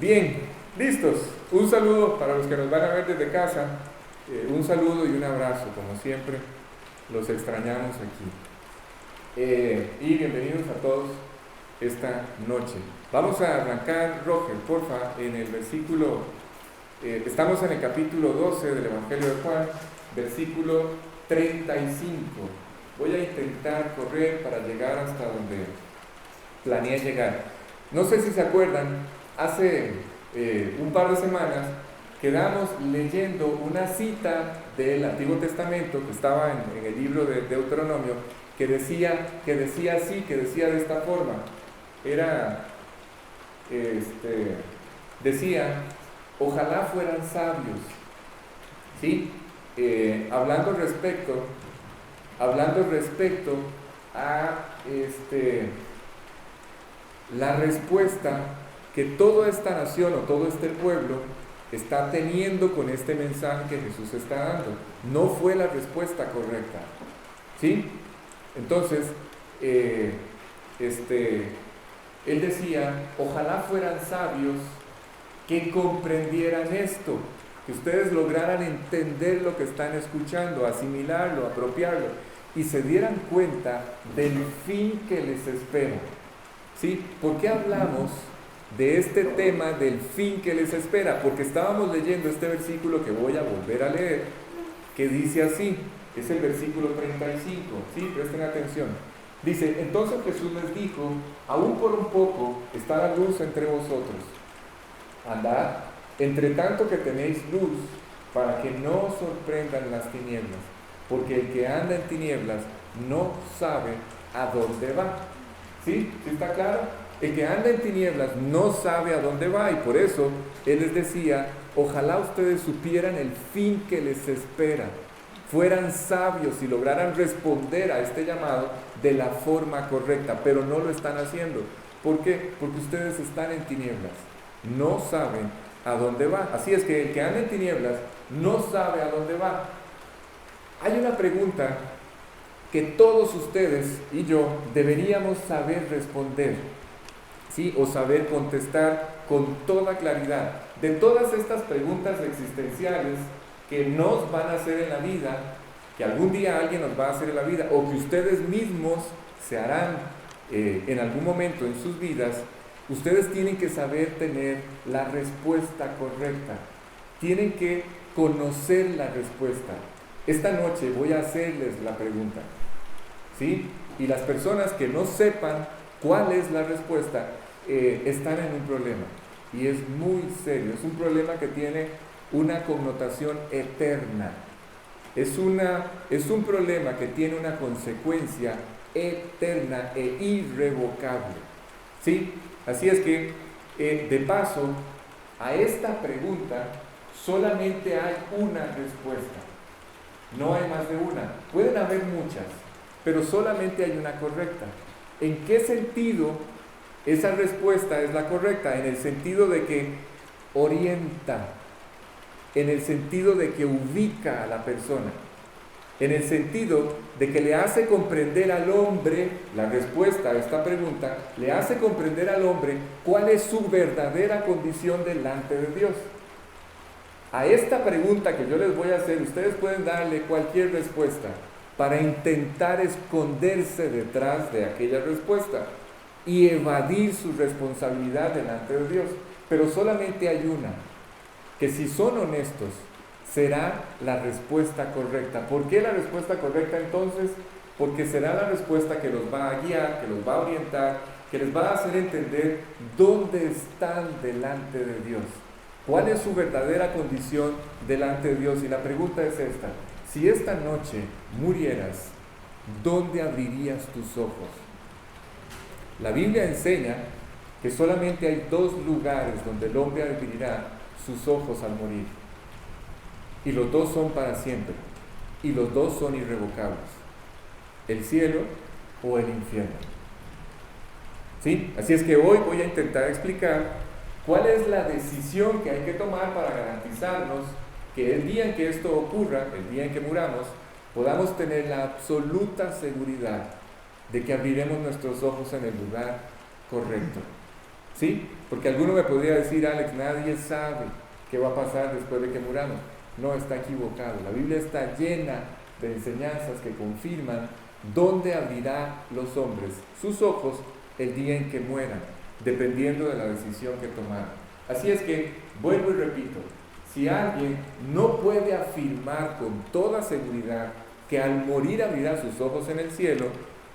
Bien, listos. Un saludo para los que nos van a ver desde casa. Un saludo y un abrazo, como siempre. Los extrañamos aquí. Y bienvenidos a todos esta noche. Vamos a arrancar, Roger, porfa, en el versículo. Estamos en el capítulo 12 del Evangelio de Juan, versículo 35. Voy a intentar correr para llegar hasta donde planeé llegar. No sé si se acuerdan, hace un par de semanas quedamos leyendo una cita del Antiguo Testamento que estaba en el libro de Deuteronomio, que decía de esta forma. Decía, ojalá fueran sabios, ¿sí? Hablando respecto a la respuesta que toda esta nación o todo este pueblo está teniendo con este mensaje que Jesús está dando. No fue la respuesta correcta, ¿sí? Entonces, él decía, ojalá fueran sabios que comprendieran esto, que ustedes lograran entender lo que están escuchando, asimilarlo, apropiarlo, y se dieran cuenta del fin que les espera. ¿Sí? ¿Por qué hablamos de este tema del fin que les espera? Porque estábamos leyendo este versículo que voy a volver a leer, que dice así, es el versículo 35, ¿sí? Presten atención. Dice, entonces Jesús les dijo, aún por un poco está la luz entre vosotros. Andad, entre tanto que tenéis luz, para que no os sorprendan las tinieblas, porque el que anda en tinieblas no sabe a dónde va. ¿Sí? ¿Sí está claro? El que anda en tinieblas no sabe a dónde va, y por eso Él les decía, ojalá ustedes supieran el fin que les espera, fueran sabios y lograran responder a este llamado de la forma correcta, pero no lo están haciendo. ¿Por qué? Porque ustedes están en tinieblas, no saben a dónde va. Así es que el que anda en tinieblas no sabe a dónde va. Hay una pregunta que todos ustedes y yo deberíamos saber responder, ¿sí? O saber contestar con toda claridad. De todas estas preguntas existenciales que nos van a hacer en la vida, que algún día alguien nos va a hacer en la vida, o que ustedes mismos se harán en algún momento en sus vidas, ustedes tienen que saber tener la respuesta correcta. Tienen que conocer la respuesta. Esta noche voy a hacerles la pregunta, ¿sí? Y las personas que no sepan cuál es la respuesta están en un problema, y es muy serio. Es un problema que tiene una connotación eterna. Es un problema que tiene una consecuencia eterna e irrevocable, ¿sí? Así es que, de paso, a esta pregunta solamente hay una respuesta. No hay más de una. Pueden haber muchas, pero solamente hay una correcta. ¿En qué sentido esa respuesta es la correcta? En el sentido de que orienta, en el sentido de que ubica a la persona, en el sentido de que le hace comprender al hombre, la respuesta a esta pregunta, le hace comprender al hombre cuál es su verdadera condición delante de Dios. A esta pregunta que yo les voy a hacer, ustedes pueden darle cualquier respuesta para intentar esconderse detrás de aquella respuesta y evadir su responsabilidad delante de Dios. Pero solamente hay una, que si son honestos, será la respuesta correcta. ¿Por qué la respuesta correcta entonces? Porque será la respuesta que los va a guiar, que los va a orientar, que les va a hacer entender dónde están delante de Dios. ¿Cuál es su verdadera condición delante de Dios? Y la pregunta es esta: si esta noche murieras, ¿dónde abrirías tus ojos? La Biblia enseña que solamente hay dos lugares donde el hombre abrirá sus ojos al morir. Y los dos son para siempre. Y los dos son irrevocables: el cielo o el infierno. ¿Sí? Así es que hoy voy a intentar explicar cuál es la decisión que hay que tomar para garantizarnos que el día en que esto ocurra, el día en que muramos, podamos tener la absoluta seguridad de que abriremos nuestros ojos en el lugar correcto. ¿Sí? Porque alguno me podría decir, Alex, nadie sabe qué va a pasar después de que muramos. No, está equivocado. La Biblia está llena de enseñanzas que confirman dónde abrirá los hombres sus ojos el día en que mueran, dependiendo de la decisión que tomaron. Así es que, vuelvo y repito, si alguien no puede afirmar con toda seguridad que al morir abrirá sus ojos en el cielo,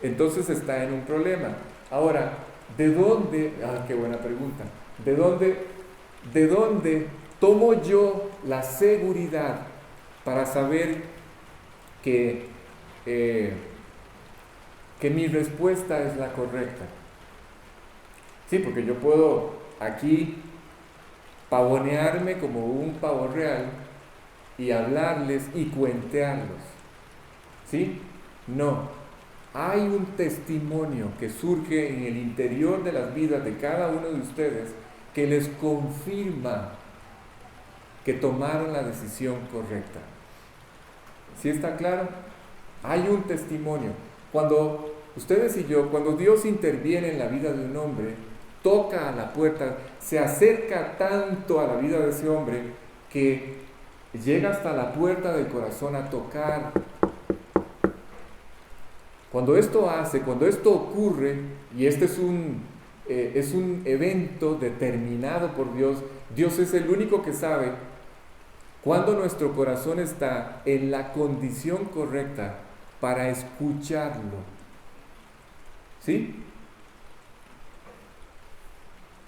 entonces está en un problema. Ahora, ¿de dónde? Qué buena pregunta. ¿De dónde tomo yo la seguridad para saber que mi respuesta es la correcta? Sí, porque yo puedo aquí pavonearme como un pavo real y hablarles y cuentearlos. ¿Sí? No. Hay un testimonio que surge en el interior de las vidas de cada uno de ustedes que les confirma que tomaron la decisión correcta. ¿Sí está claro? Hay un testimonio. Cuando ustedes y yo, cuando Dios interviene en la vida de un hombre, toca a la puerta, se acerca tanto a la vida de ese hombre que llega hasta la puerta del corazón a tocar. Cuando esto ocurre, y este es un evento determinado por Dios, Dios es el único que sabe cuándo nuestro corazón está en la condición correcta para escucharlo. ¿Sí?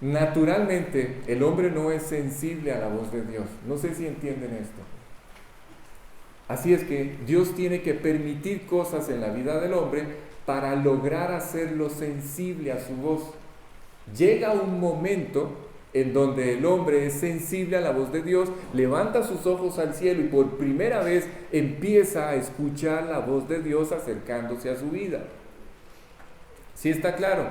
Naturalmente, el hombre no es sensible a la voz de Dios. No sé si entienden esto. Así es que Dios tiene que permitir cosas en la vida del hombre para lograr hacerlo sensible a su voz. Llega un momento en donde el hombre es sensible a la voz de Dios, levanta sus ojos al cielo y por primera vez empieza a escuchar la voz de Dios acercándose a su vida. ¿Sí está claro?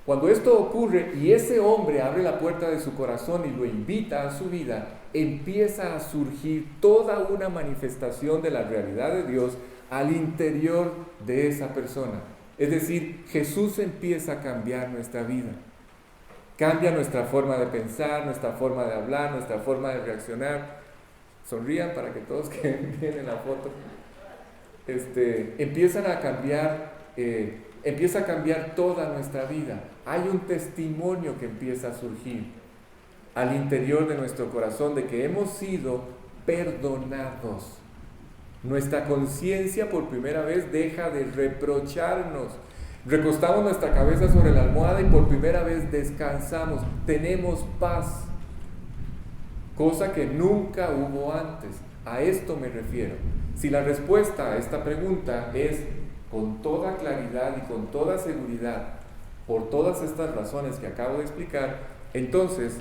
Cuando esto ocurre y ese hombre abre la puerta de su corazón y lo invita a su vida, empieza a surgir toda una manifestación de la realidad de Dios al interior de esa persona. Es decir, Jesús empieza a cambiar nuestra vida. Cambia nuestra forma de pensar, nuestra forma de hablar, nuestra forma de reaccionar. Sonrían para que todos queden bien en la foto. Empieza a cambiar toda nuestra vida. Hay un testimonio que empieza a surgir al interior de nuestro corazón de que hemos sido perdonados. Nuestra conciencia por primera vez deja de reprocharnos. Recostamos nuestra cabeza sobre la almohada y por primera vez descansamos. Tenemos paz, cosa que nunca hubo antes. A esto me refiero. Si la respuesta a esta pregunta es con toda claridad y con toda seguridad, por todas estas razones que acabo de explicar, entonces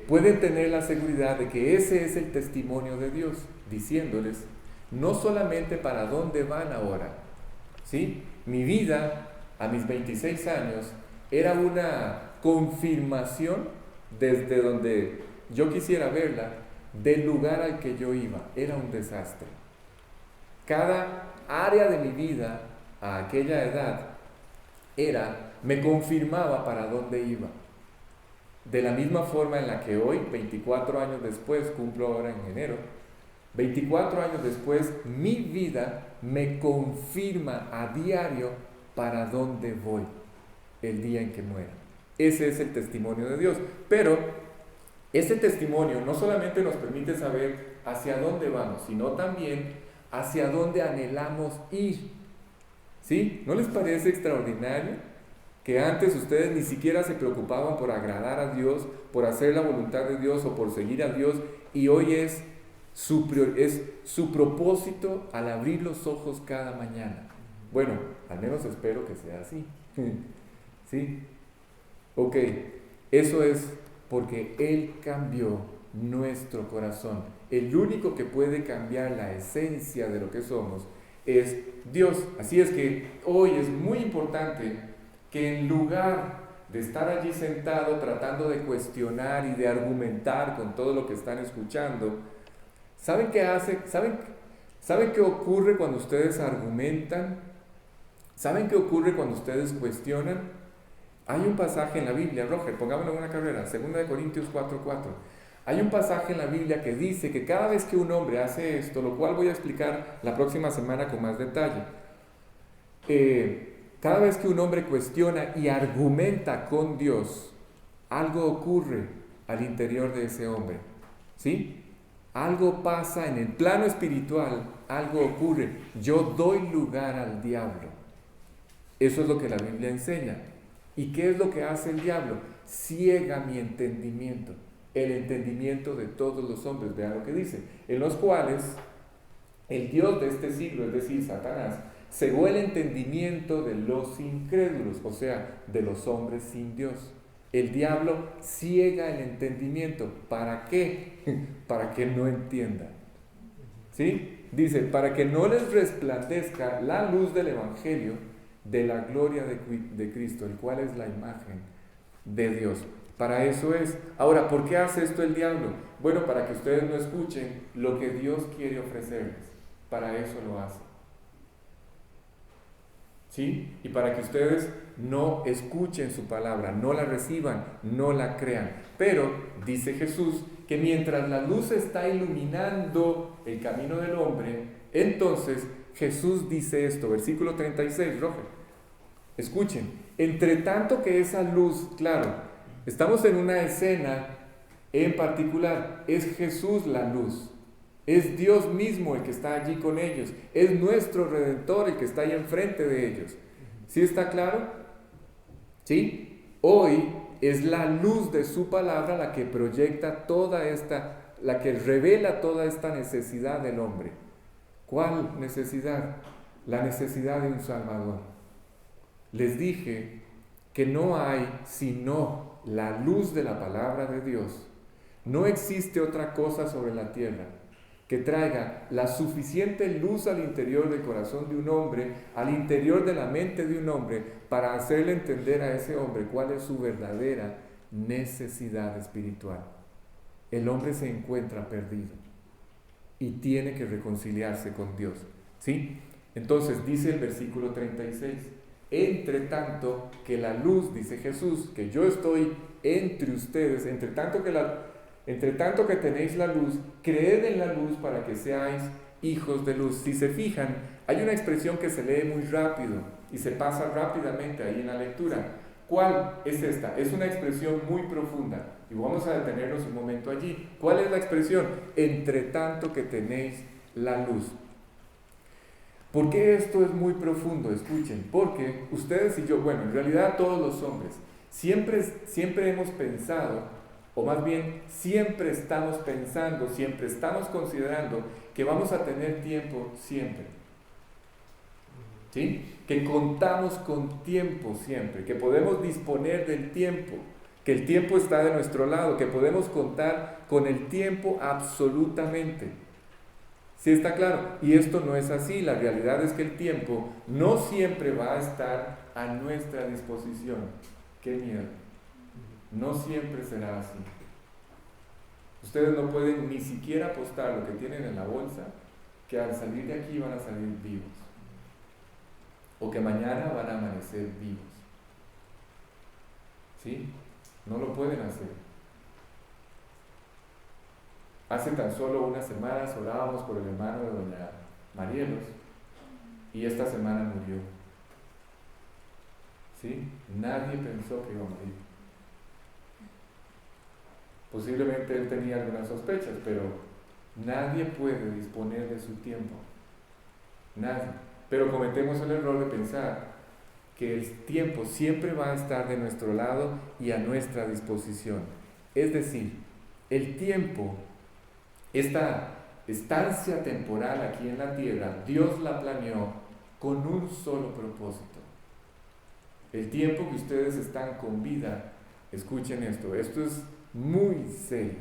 pueden tener la seguridad de que ese es el testimonio de Dios, diciéndoles no solamente para dónde van ahora, ¿sí? Mi vida a mis 26 años era una confirmación desde donde yo quisiera verla del lugar al que yo iba. Era un desastre. Cada área de mi vida a aquella edad me confirmaba para dónde iba. De la misma forma en la que hoy, 24 años después, cumplo ahora en enero, 24 años después, mi vida me confirma a diario para dónde voy el día en que muera. Ese es el testimonio de Dios. Pero ese testimonio no solamente nos permite saber hacia dónde vamos, sino también hacia dónde anhelamos ir. ¿Sí? ¿No les parece extraordinario que antes ustedes ni siquiera se preocupaban por agradar a Dios, por hacer la voluntad de Dios o por seguir a Dios, y hoy es su propósito al abrir los ojos cada mañana? Bueno, al menos espero que sea así. ¿Sí? Ok, eso es porque Él cambió nuestro corazón. El único que puede cambiar la esencia de lo que somos es Dios. Así es que hoy es muy importante que en lugar de estar allí sentado tratando de cuestionar y de argumentar con todo lo que están escuchando, ¿saben qué hace? ¿Saben qué ocurre cuando ustedes argumentan? ¿Saben qué ocurre cuando ustedes cuestionan? Hay un pasaje en la Biblia, Roger, pongámoslo en una carrera, 2 Corintios 4:4. Hay un pasaje en la Biblia que dice que cada vez que un hombre hace esto, lo cual voy a explicar la próxima semana con más detalle, cada vez que un hombre cuestiona y argumenta con Dios, algo ocurre al interior de ese hombre, ¿sí? Algo pasa en el plano espiritual, algo ocurre. Yo doy lugar al diablo. Eso es lo que la Biblia enseña. ¿Y qué es lo que hace el diablo? Ciega mi entendimiento, el entendimiento de todos los hombres. Vean lo que dice, en los cuales el Dios de este siglo, es decir, Satanás, cegó el entendimiento de los incrédulos, o sea, de los hombres sin Dios. El diablo ciega el entendimiento. ¿Para qué? Para que no entiendan. ¿Sí? Dice, para que no les resplandezca la luz del Evangelio de la gloria de Cristo, el cual es la imagen de Dios. Para eso es. Ahora, ¿por qué hace esto el diablo? Bueno, para que ustedes no escuchen lo que Dios quiere ofrecerles. Para eso lo hace. ¿Sí? Y para que ustedes no escuchen su palabra, no la reciban, no la crean. Pero dice Jesús que mientras la luz está iluminando el camino del hombre, entonces Jesús dice esto, versículo 36, Roger. Escuchen, entre tanto que esa luz, claro, estamos en una escena en particular, es Jesús la luz. Es Dios mismo el que está allí con ellos. Es nuestro Redentor el que está ahí enfrente de ellos. ¿Sí está claro? ¿Sí? Hoy es la luz de su palabra la que proyecta la que revela toda esta necesidad del hombre. ¿Cuál necesidad? La necesidad de un Salvador. Les dije que no hay sino la luz de la palabra de Dios. No existe otra cosa sobre la tierra que traiga la suficiente luz al interior del corazón de un hombre, al interior de la mente de un hombre, para hacerle entender a ese hombre cuál es su verdadera necesidad espiritual. El hombre se encuentra perdido y tiene que reconciliarse con Dios, ¿sí? Entonces dice el versículo 36, entre tanto que la luz, dice Jesús, que yo estoy entre ustedes, entre tanto que tenéis la luz, creed en la luz para que seáis hijos de luz. Si se fijan, hay una expresión que se lee muy rápido y se pasa rápidamente ahí en la lectura. ¿Cuál es esta? Es una expresión muy profunda y vamos a detenernos un momento allí. ¿Cuál es la expresión? Entre tanto que tenéis la luz. ¿Por qué esto es muy profundo? Escuchen, porque ustedes y yo, bueno, en realidad todos los hombres, siempre hemos pensado, o más bien, siempre estamos pensando, siempre estamos considerando que vamos a tener tiempo siempre. ¿Sí? Que contamos con tiempo siempre, que podemos disponer del tiempo, que el tiempo está de nuestro lado, que podemos contar con el tiempo absolutamente. ¿Sí está claro? Y esto no es así. La realidad es que el tiempo no siempre va a estar a nuestra disposición. ¡Qué miedo! No siempre será así. Ustedes no pueden ni siquiera apostar lo que tienen en la bolsa, que al salir de aquí van a salir vivos, o que mañana van a amanecer vivos. ¿Sí? No lo pueden hacer. Hace tan solo unas semanas orábamos por el hermano de doña Marielos y esta semana murió. ¿Sí? Nadie pensó que iba a morir. Posiblemente él tenía algunas sospechas, pero nadie puede disponer de su tiempo. Nadie. Pero cometemos el error de pensar que el tiempo siempre va a estar de nuestro lado y a nuestra disposición. Es decir, el tiempo, esta estancia temporal aquí en la tierra, Dios la planeó con un solo propósito. El tiempo que ustedes están con vida, escuchen esto es muy serio.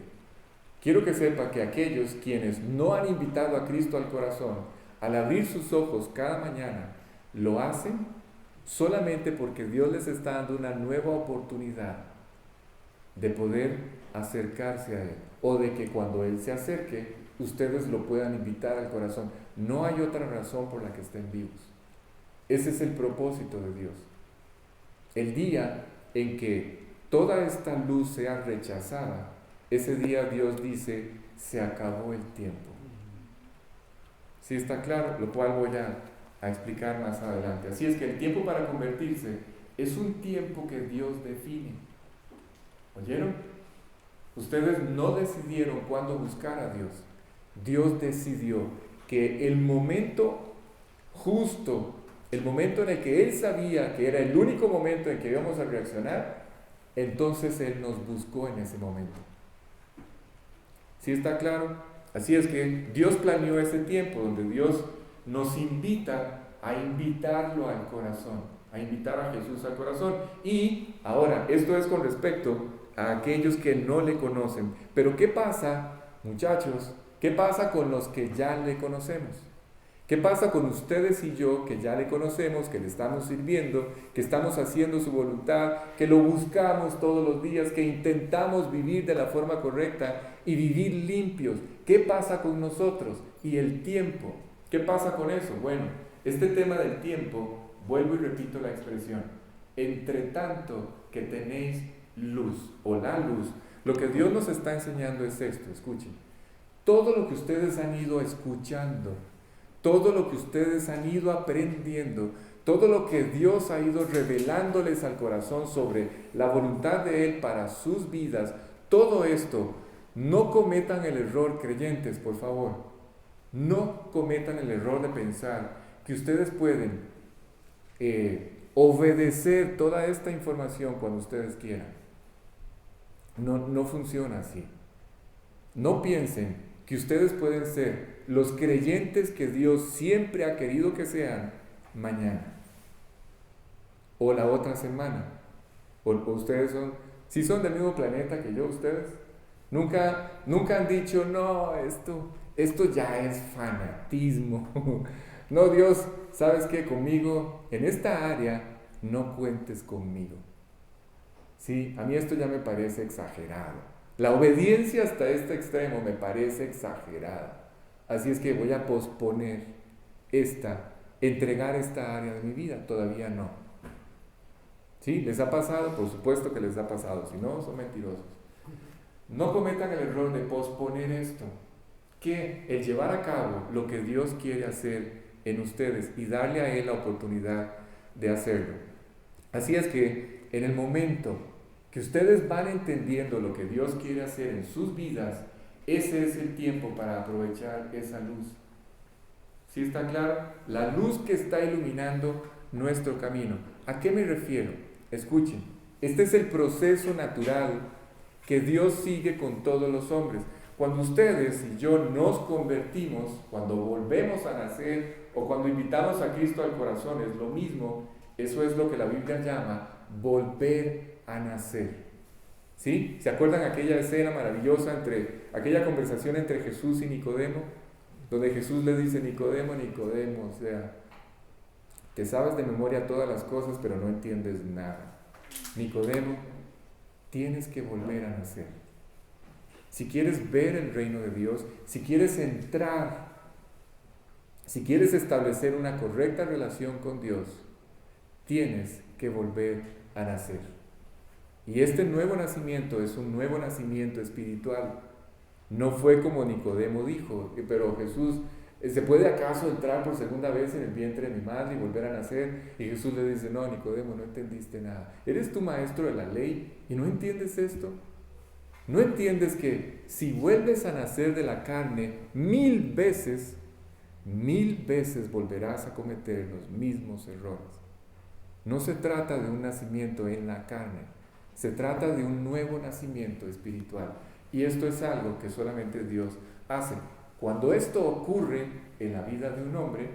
Quiero que sepa que aquellos quienes no han invitado a Cristo al corazón, al abrir sus ojos cada mañana, lo hacen solamente porque Dios les está dando una nueva oportunidad de poder acercarse a Él, o de que cuando Él se acerque, ustedes lo puedan invitar al corazón. No hay otra razón por la que estén vivos. Ese es el propósito de Dios. El día en que toda esta luz sea rechazada, ese día Dios dice, se acabó el tiempo. ¿Sí está claro? Lo cual voy a explicar más adelante. Así es que el tiempo para convertirse es un tiempo que Dios define. ¿Oyeron? Ustedes no decidieron cuándo buscar a Dios. Dios decidió que el momento justo, el momento en el que Él sabía que era el único momento en que íbamos a reaccionar, entonces Él nos buscó en ese momento. ¿Sí está claro? Así es que Dios planeó ese tiempo donde Dios nos invita a invitarlo al corazón, a invitar a Jesús al corazón. Y ahora, esto es con respecto a aquellos que no le conocen. Pero ¿qué pasa, muchachos? ¿Qué pasa con los que ya le conocemos? ¿Qué pasa con ustedes y yo que ya le conocemos, que le estamos sirviendo, que estamos haciendo su voluntad, que lo buscamos todos los días, que intentamos vivir de la forma correcta y vivir limpios? ¿Qué pasa con nosotros? Y el tiempo, ¿qué pasa con eso? Bueno, este tema del tiempo, vuelvo y repito la expresión, entre tanto que tenéis luz o la luz, lo que Dios nos está enseñando es esto, escuchen, todo lo que ustedes han ido escuchando, todo lo que ustedes han ido aprendiendo, todo lo que Dios ha ido revelándoles al corazón sobre la voluntad de Él para sus vidas, todo esto, no cometan el error, creyentes, por favor, no cometan el error de pensar que ustedes pueden obedecer toda esta información cuando ustedes quieran. No funciona así. No piensen que ustedes pueden ser los creyentes que Dios siempre ha querido que sean mañana o la otra semana. O ustedes son, si son del mismo planeta que yo, ustedes nunca han dicho, no, esto ya es fanatismo. No, Dios, ¿sabes qué? Conmigo, en esta área, no cuentes conmigo. Sí, a mí esto ya me parece exagerado. La obediencia hasta este extremo me parece exagerada. Así es que voy a posponer entregar esta área de mi vida. Todavía no. ¿Sí? ¿Les ha pasado? Por supuesto que les ha pasado. Si no, son mentirosos. No cometan el error de posponer esto. Que el llevar a cabo lo que Dios quiere hacer en ustedes y darle a Él la oportunidad de hacerlo. Así es que en el momento que ustedes van entendiendo lo que Dios quiere hacer en sus vidas, ese es el tiempo para aprovechar esa luz. ¿Sí está claro? La luz que está iluminando nuestro camino. ¿A qué me refiero? Escuchen, este es el proceso natural que Dios sigue con todos los hombres. Cuando ustedes y yo nos convertimos, cuando volvemos a nacer o cuando invitamos a Cristo al corazón, es lo mismo. Eso es lo que la Biblia llama volver a nacer. ¿Sí? ¿Se acuerdan aquella escena maravillosa aquella conversación entre Jesús y Nicodemo? Donde Jesús le dice, Nicodemo, o sea, te sabes de memoria todas las cosas, pero no entiendes nada. Nicodemo, tienes que volver a nacer. Si quieres ver el reino de Dios, si quieres entrar, si quieres establecer una correcta relación con Dios, tienes que volver a nacer. Y este nuevo nacimiento es un nuevo nacimiento espiritual. No fue como Nicodemo dijo, pero Jesús, ¿se puede acaso entrar por segunda vez en el vientre de mi madre y volver a nacer? Y Jesús le dice, no, Nicodemo, no entendiste nada. ¿Eres tú maestro de la ley y no entiendes esto? ¿No entiendes que si vuelves a nacer de la carne 1000 veces volverás a cometer los mismos errores? No se trata de un nacimiento en la carne, se trata de un nuevo nacimiento espiritual. Y esto es algo que solamente Dios hace. Cuando esto ocurre en la vida de un hombre,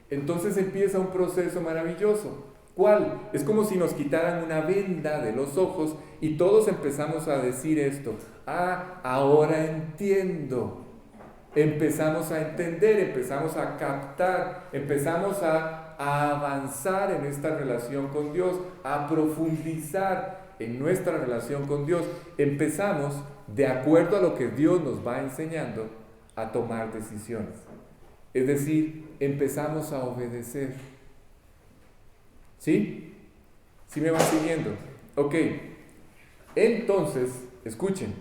entonces empieza un proceso maravilloso. ¿Cuál? Es como si nos quitaran una venda de los ojos y todos empezamos a decir esto. Ah, ahora entiendo. Empezamos a entender, empezamos a captar, empezamos a avanzar en esta relación con Dios, a profundizar en nuestra relación con Dios. Empezamos, de acuerdo a lo que Dios nos va enseñando, a tomar decisiones. Es decir, empezamos a obedecer. ¿Sí? ¿Sí me van siguiendo? Ok. Entonces, escuchen.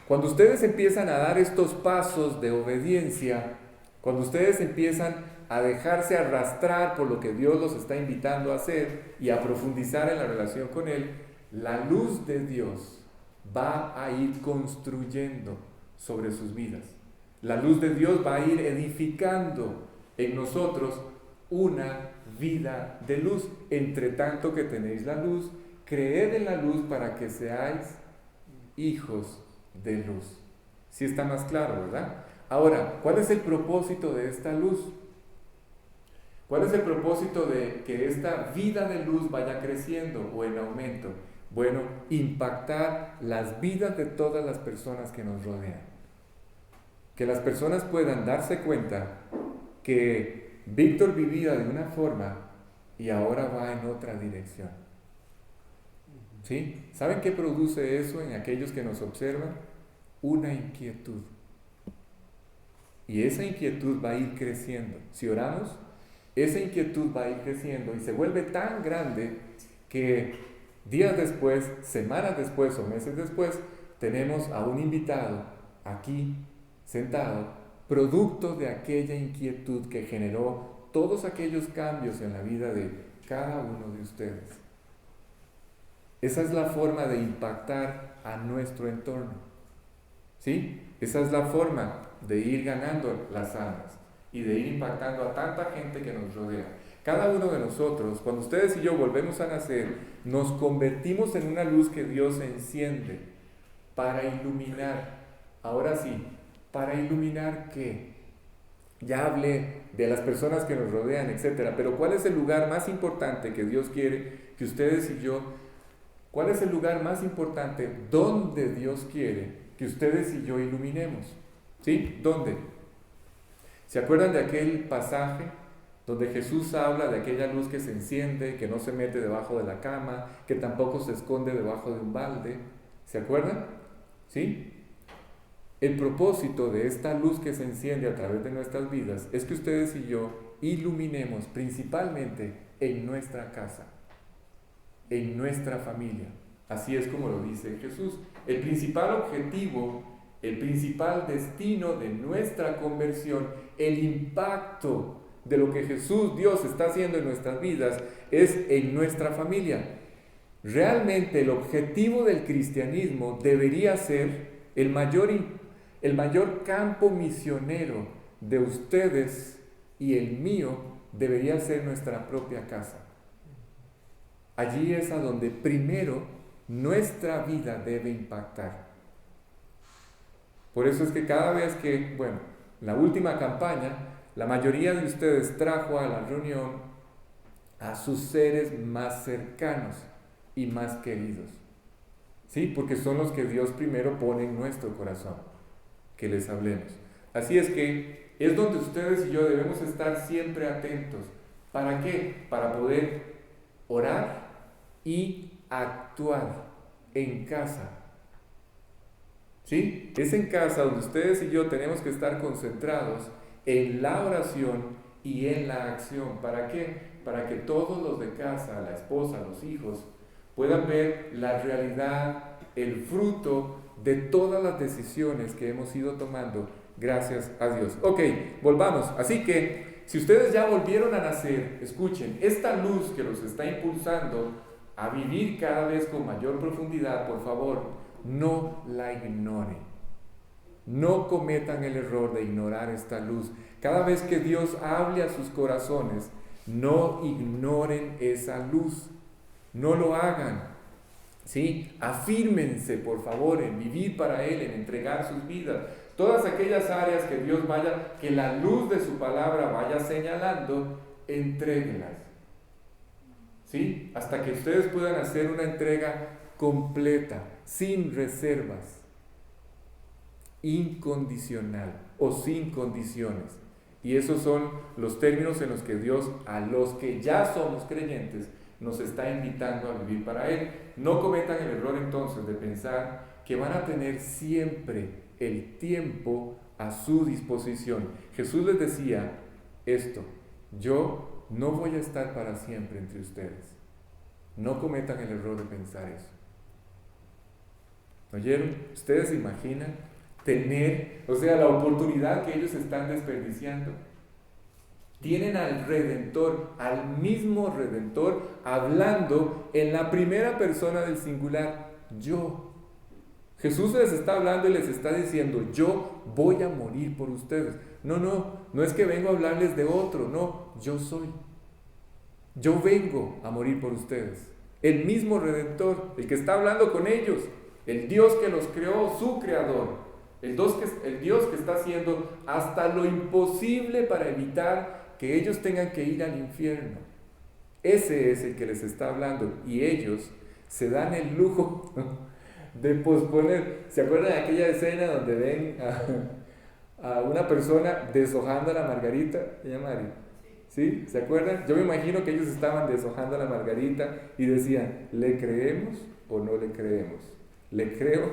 Cuando ustedes empiezan a dar estos pasos de obediencia, cuando ustedes empiezan a dejarse arrastrar por lo que Dios los está invitando a hacer y a profundizar en la relación con Él, la luz de Dios va a ir construyendo sobre sus vidas. La luz de Dios va a ir edificando en nosotros una vida de luz. Entre tanto que tenéis la luz, creed en la luz para que seáis hijos de luz. Sí está más claro, ¿verdad? Ahora, ¿cuál es el propósito de esta luz? ¿Cuál es el propósito de que esta vida de luz vaya creciendo o en aumento? Bueno, impactar las vidas de todas las personas que nos rodean. Que las personas puedan darse cuenta que Víctor vivía de una forma y ahora va en otra dirección. ¿Sí? ¿Saben qué produce eso en aquellos que nos observan? Una inquietud. Y esa inquietud va a ir creciendo. Si oramos, esa inquietud va a ir creciendo y se vuelve tan grande que días después, semanas después o meses después, tenemos a un invitado aquí sentado, producto de aquella inquietud que generó todos aquellos cambios en la vida de cada uno de ustedes. Esa es la forma de impactar a nuestro entorno. ¿Sí? Esa es la forma de ir ganando las almas y de ir impactando a tanta gente que nos rodea. Cada uno de nosotros, cuando ustedes y yo volvemos a nacer, nos convertimos en una luz que Dios enciende para iluminar. Ahora sí, ¿para iluminar qué? Ya hablé de las personas que nos rodean, etc. Pero ¿cuál es el lugar más importante que Dios quiere que ustedes y yo, cuál es el lugar más importante donde Dios quiere que ustedes y yo iluminemos? ¿Sí? ¿Dónde? ¿Se acuerdan de aquel pasaje donde Jesús habla de aquella luz que se enciende, que no se mete debajo de la cama, que tampoco se esconde debajo de un balde? ¿Se acuerdan? ¿Sí? El propósito de esta luz que se enciende a través de nuestras vidas es que ustedes y yo iluminemos principalmente en nuestra casa, en nuestra familia. Así es como lo dice Jesús. El principal objetivo, el principal destino de nuestra conversión, el impacto de lo que Jesús, Dios, está haciendo en nuestras vidas es en nuestra familia. Realmente el objetivo del cristianismo debería ser el mayor campo misionero de ustedes y el mío debería ser nuestra propia casa. Allí es a donde primero nuestra vida debe impactar. Por eso es que cada vez que, la última campaña, la mayoría de ustedes trajo a la reunión a sus seres más cercanos y más queridos. ¿Sí? Porque son los que Dios primero pone en nuestro corazón, que les hablemos. Así es que es donde ustedes y yo debemos estar siempre atentos. ¿Para qué? Para poder orar y actuar en casa. ¿Sí? Es en casa donde ustedes y yo tenemos que estar concentrados en la oración y en la acción. ¿Para qué? Para que todos los de casa, la esposa, los hijos, puedan ver la realidad, el fruto de todas las decisiones que hemos ido tomando gracias a Dios. Ok, volvamos. Así que, si ustedes ya volvieron a nacer, escuchen, esta luz que los está impulsando a vivir cada vez con mayor profundidad, por favor, no la ignoren. No cometan el error de ignorar esta luz. Cada vez que Dios hable a sus corazones, no ignoren esa luz. No lo hagan. ¿Sí? Afírmense, por favor, en vivir para Él, en entregar sus vidas. Todas aquellas áreas que Dios que la luz de su palabra vaya señalando, entréguenlas. ¿Sí? Hasta que ustedes puedan hacer una entrega completa, sin reservas, incondicional o sin condiciones. Y esos son los términos en los que Dios, a los que ya somos creyentes, nos está invitando a vivir para Él. No cometan el error entonces de pensar que van a tener siempre el tiempo a su disposición. Jesús les decía esto: yo no voy a estar para siempre entre ustedes. No cometan el error de pensar eso. ¿Oyeron? ¿Ustedes se imaginan tener, la oportunidad que ellos están desperdiciando? Tienen al Redentor, al mismo Redentor, hablando en la primera persona del singular, yo. Jesús les está hablando y les está diciendo, yo voy a morir por ustedes. No es que vengo a hablarles de otro, no, yo soy. Yo vengo a morir por ustedes. El mismo Redentor, el que está hablando con ellos, el Dios que los creó, su creador, el Dios que está haciendo hasta lo imposible para evitar que ellos tengan que ir al infierno. Ese es el que les está hablando y ellos se dan el lujo de posponer. ¿Se acuerdan de aquella escena donde ven a una persona deshojando la margarita? Mari? ¿Sí? ¿Se acuerdan? Yo me imagino que ellos estaban deshojando la margarita y decían, ¿le creemos o no le creemos? ¿Le creo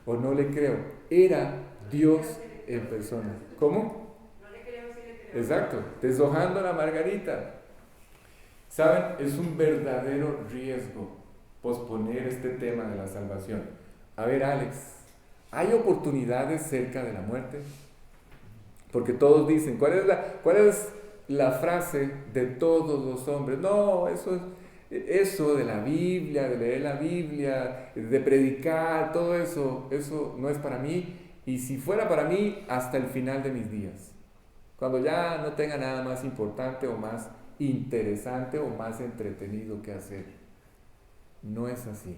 o no le creo? Era Dios en persona. ¿Cómo? Exacto, deshojando la margarita. ¿Saben? Es un verdadero riesgo posponer este tema de la salvación. A ver, Alex, ¿hay oportunidades cerca de la muerte? Porque todos dicen, ¿cuál es la frase de todos los hombres? No, eso de la Biblia, de leer la Biblia, de predicar, todo eso no es para mí. Y si fuera para mí, hasta el final de mis días. Cuando ya no tenga nada más importante o más interesante o más entretenido que hacer. No es así.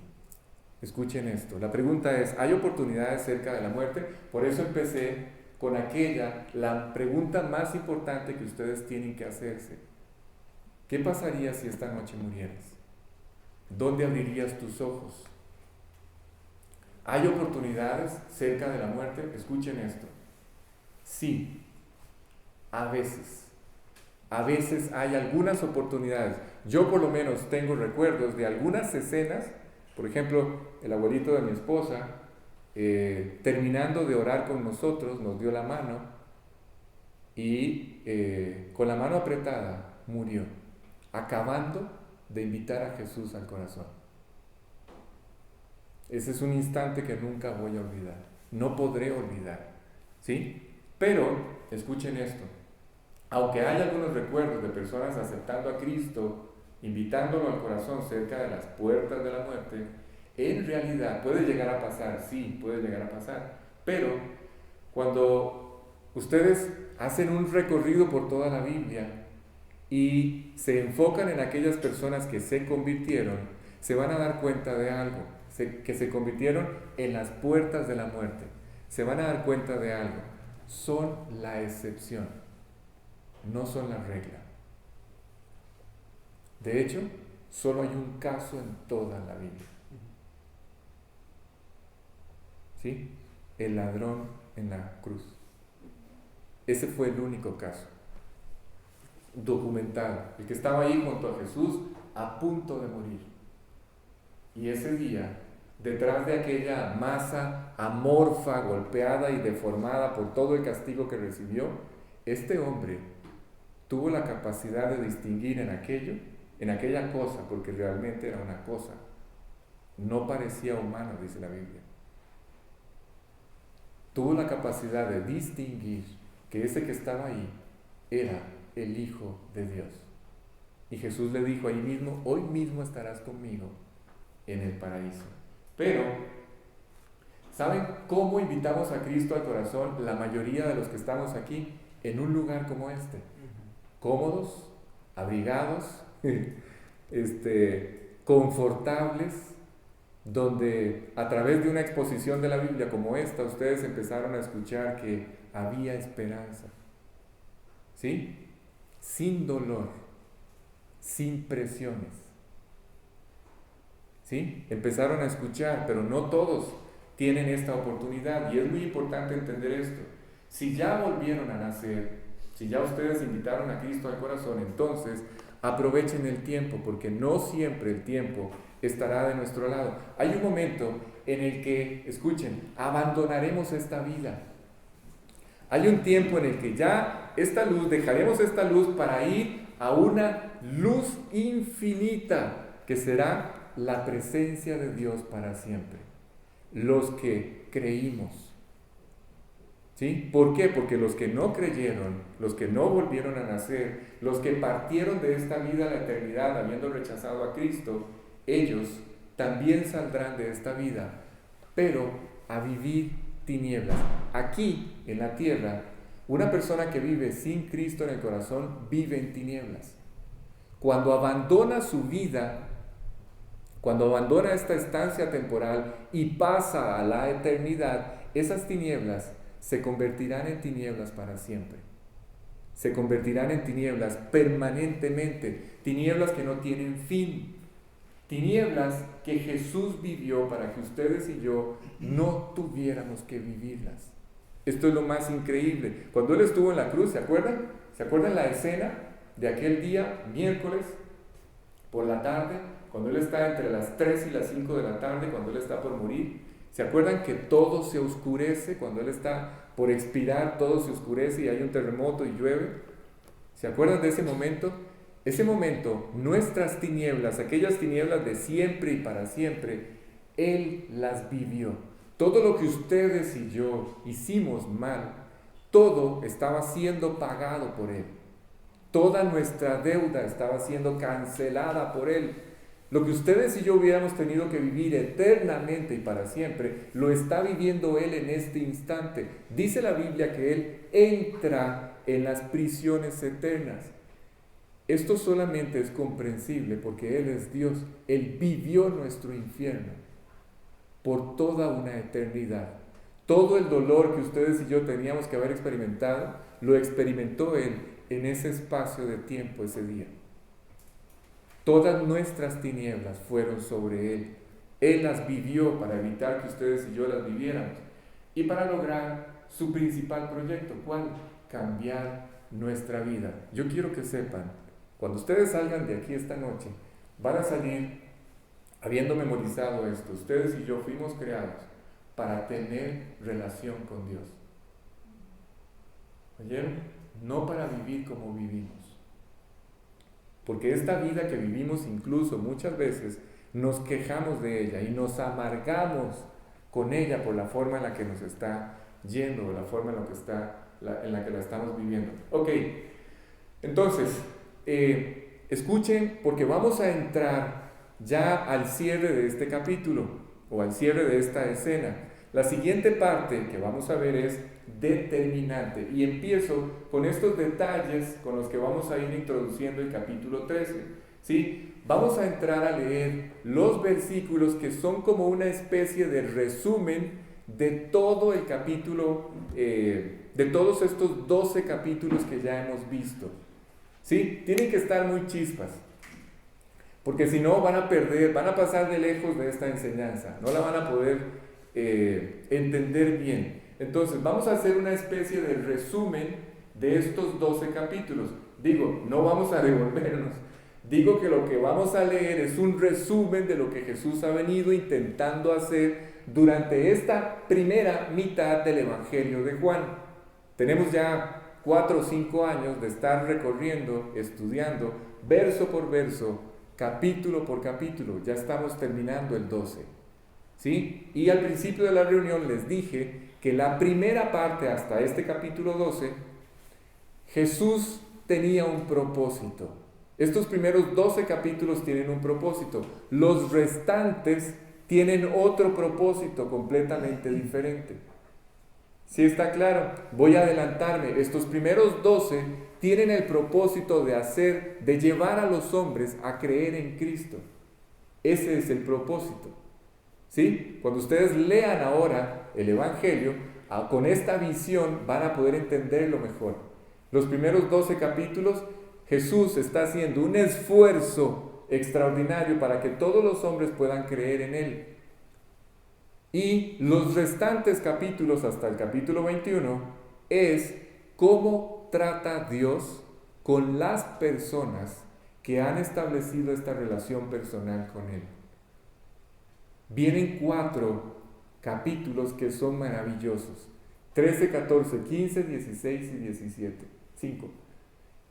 Escuchen esto. La pregunta es, ¿hay oportunidades cerca de la muerte? Por eso empecé con la pregunta más importante que ustedes tienen que hacerse. ¿Qué pasaría si esta noche murieras? ¿Dónde abrirías tus ojos? ¿Hay oportunidades cerca de la muerte? Escuchen esto. Sí. A veces hay algunas oportunidades. Yo por lo menos tengo recuerdos de algunas escenas, por ejemplo, el abuelito de mi esposa, terminando de orar con nosotros, nos dio la mano y con la mano apretada murió, acabando de invitar a Jesús al corazón. Ese es un instante que nunca voy a olvidar, no podré olvidar, ¿sí? Pero, escuchen esto, aunque hay algunos recuerdos de personas aceptando a Cristo, invitándolo al corazón cerca de las puertas de la muerte, en realidad puede llegar a pasar, sí, puede llegar a pasar, pero cuando ustedes hacen un recorrido por toda la Biblia y se enfocan en aquellas personas que se convirtieron, se van a dar cuenta de algo, que se convirtieron en las puertas de la muerte, se van a dar cuenta de algo. Son la excepción, no son la regla. De hecho, solo hay un caso en toda la Biblia. ¿Sí? El ladrón en la cruz. Ese fue el único caso documentado, el que estaba ahí junto a Jesús a punto de morir. Y ese día, detrás de aquella masa amorfa, golpeada y deformada por todo el castigo que recibió, este hombre tuvo la capacidad de distinguir en aquella cosa, porque realmente era una cosa, no parecía humano, dice la Biblia. Tuvo la capacidad de distinguir que ese que estaba ahí era el Hijo de Dios. Y Jesús le dijo ahí mismo, hoy mismo estarás conmigo en el paraíso. Pero, ¿saben cómo invitamos a Cristo al corazón la mayoría de los que estamos aquí? En un lugar como este. Cómodos, abrigados, confortables, donde a través de una exposición de la Biblia como esta, ustedes empezaron a escuchar que había esperanza. ¿Sí? Sin dolor, sin presiones. ¿Sí? Empezaron a escuchar, pero no todos tienen esta oportunidad y es muy importante entender esto. Si ya volvieron a nacer, si ya ustedes invitaron a Cristo al corazón, entonces aprovechen el tiempo, porque no siempre el tiempo estará de nuestro lado. Hay un momento en el que, escuchen, abandonaremos esta vida. Hay un tiempo en el que ya dejaremos esta luz para ir a una luz infinita. que será la presencia de Dios para siempre. Los que creímos. ¿Sí? ¿Por qué? Porque los que no creyeron, los que no volvieron a nacer, los que partieron de esta vida a la eternidad habiendo rechazado a Cristo, ellos también saldrán de esta vida, pero a vivir tinieblas. Aquí, en la tierra, una persona que vive sin Cristo en el corazón vive en tinieblas. Cuando abandona su vida, cuando abandona esta estancia temporal y pasa a la eternidad, esas tinieblas se convertirán en tinieblas para siempre. Se convertirán en tinieblas permanentemente, tinieblas que no tienen fin, tinieblas que Jesús vivió para que ustedes y yo no tuviéramos que vivirlas. Esto es lo más increíble. Cuando Él estuvo en la cruz, ¿se acuerdan? ¿Se acuerdan la escena de aquel día, miércoles, por la tarde, cuando Él está entre las 3 y las 5 de la tarde, cuando Él está por morir? ¿Se acuerdan que todo se oscurece? Cuando Él está por expirar, todo se oscurece y hay un terremoto y llueve. ¿Se acuerdan de ese momento? Ese momento, nuestras tinieblas, aquellas tinieblas de siempre y para siempre, Él las vivió. Todo lo que ustedes y yo hicimos mal, todo estaba siendo pagado por Él. Toda nuestra deuda estaba siendo cancelada por Él. Lo que ustedes y yo hubiéramos tenido que vivir eternamente y para siempre, lo está viviendo Él en este instante. Dice la Biblia que Él entra en las prisiones eternas. Esto solamente es comprensible porque Él es Dios. Él vivió nuestro infierno por toda una eternidad. Todo el dolor que ustedes y yo teníamos que haber experimentado, lo experimentó Él en ese espacio de tiempo ese día. Todas nuestras tinieblas fueron sobre Él. Él las vivió para evitar que ustedes y yo las viviéramos. Y para lograr su principal proyecto, ¿cuál? Cambiar nuestra vida. Yo quiero que sepan, cuando ustedes salgan de aquí esta noche, van a salir habiendo memorizado esto. Ustedes y yo fuimos creados para tener relación con Dios. ¿Oyeron? No para vivir como vivimos. Porque esta vida que vivimos, incluso muchas veces nos quejamos de ella y nos amargamos con ella por la forma en la que nos está yendo, la forma en la que la estamos viviendo. Ok, entonces, escuchen, porque vamos a entrar ya al cierre de este capítulo o al cierre de esta escena. La siguiente parte que vamos a ver es determinante y empiezo con estos detalles con los que vamos a ir introduciendo el capítulo 13. ¿Sí? Vamos a entrar a leer los versículos que son como una especie de resumen de todo el capítulo, de todos estos 12 capítulos que ya hemos visto. ¿Sí? Tienen que estar muy chispas, porque si no van a pasar de lejos de esta enseñanza, no la van a poder entender bien. Entonces vamos a hacer una especie de resumen de estos 12 capítulos. Digo, no vamos a devolvernos. Digo que lo que vamos a leer es un resumen de lo que Jesús ha venido intentando hacer durante esta primera mitad del Evangelio de Juan. Tenemos ya 4 o 5 años de estar recorriendo, estudiando, verso por verso, capítulo por capítulo. Ya estamos terminando el 12. ¿Sí? Y al principio de la reunión les dije que la primera parte hasta este capítulo 12, Jesús tenía un propósito. Estos primeros 12 capítulos tienen un propósito. Los restantes tienen otro propósito completamente diferente. ¿Sí está claro? Voy a adelantarme. Estos primeros 12 tienen el propósito de llevar a los hombres a creer en Cristo. Ese es el propósito. ¿Sí? Cuando ustedes lean ahora el Evangelio, con esta visión van a poder entenderlo mejor. Los primeros 12 capítulos, Jesús está haciendo un esfuerzo extraordinario para que todos los hombres puedan creer en Él. Y los restantes capítulos, hasta el capítulo 21, es cómo trata Dios con las personas que han establecido esta relación personal con Él. Vienen 4 capítulos que son maravillosos. 13, 14, 15, 16 y 17. 5.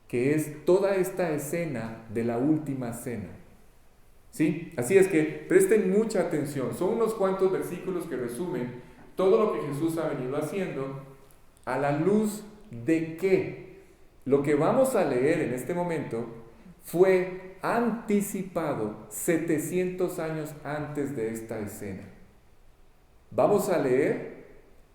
Que es toda esta escena de la última cena. ¿Sí? Así es que presten mucha atención. Son unos cuantos versículos que resumen todo lo que Jesús ha venido haciendo a la luz de que lo que vamos a leer en este momento fue anticipado 700 años antes de esta escena. Vamos a leer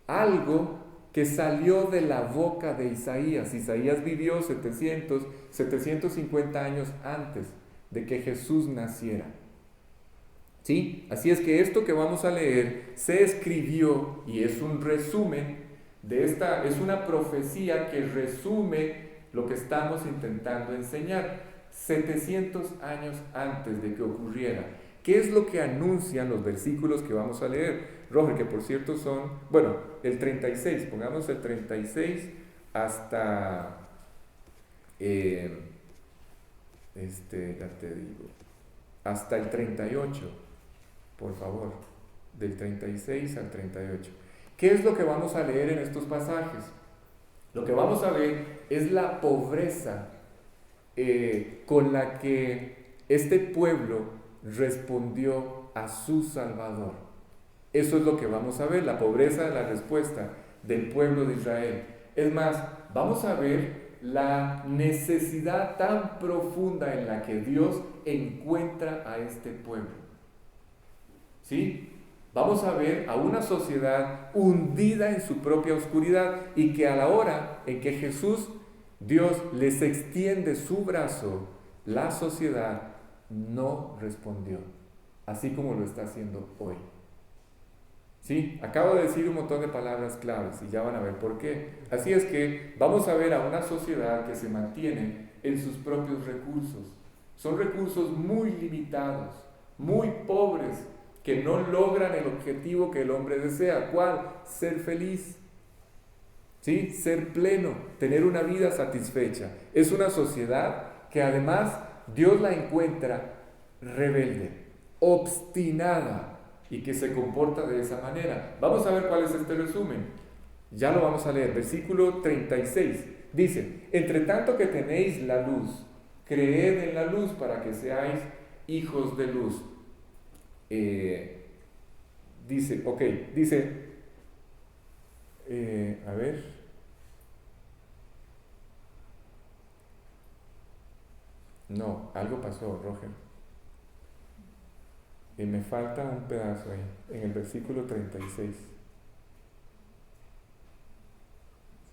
algo que salió de la boca de Isaías. Isaías vivió 750 años antes de que Jesús naciera. ¿Sí? Así es que esto que vamos a leer se escribió y es un resumen de esta, es una profecía que resume lo que estamos intentando enseñar 700 años antes de que ocurriera. ¿Qué es lo que anuncian los versículos que vamos a leer? Roger, que por cierto son, bueno, el 36, pongamos el 36 hasta, ya te digo, hasta el 38, por favor, del 36 al 38. ¿Qué es lo que vamos a leer en estos pasajes? Lo que vamos a ver es la pobreza con la que este pueblo respondió a su Salvador. Eso es lo que vamos a ver, la pobreza de la respuesta del pueblo de Israel. Es más, vamos a ver la necesidad tan profunda en la que Dios encuentra a este pueblo. ¿Sí? Vamos a ver a una sociedad hundida en su propia oscuridad y que a la hora en que Jesús, Dios, les extiende su brazo, la sociedad no respondió, así como lo está haciendo hoy. ¿Sí? Acabo de decir un montón de palabras claves y ya van a ver por qué. Así es que vamos a ver a una sociedad que se mantiene en sus propios recursos. Son recursos muy limitados, muy pobres, que no logran el objetivo que el hombre desea. ¿Cuál? Ser feliz. ¿Sí? Ser pleno, tener una vida satisfecha. Es una sociedad que además Dios la encuentra rebelde, obstinada y que se comporta de esa manera. Vamos a ver cuál es este resumen. Ya lo vamos a leer. Versículo 36. Dice: entre tanto que tenéis la luz, creed en la luz para que seáis hijos de luz. Dice, a ver. No, algo pasó, Roger. Y me falta un pedazo ahí, en el versículo 36.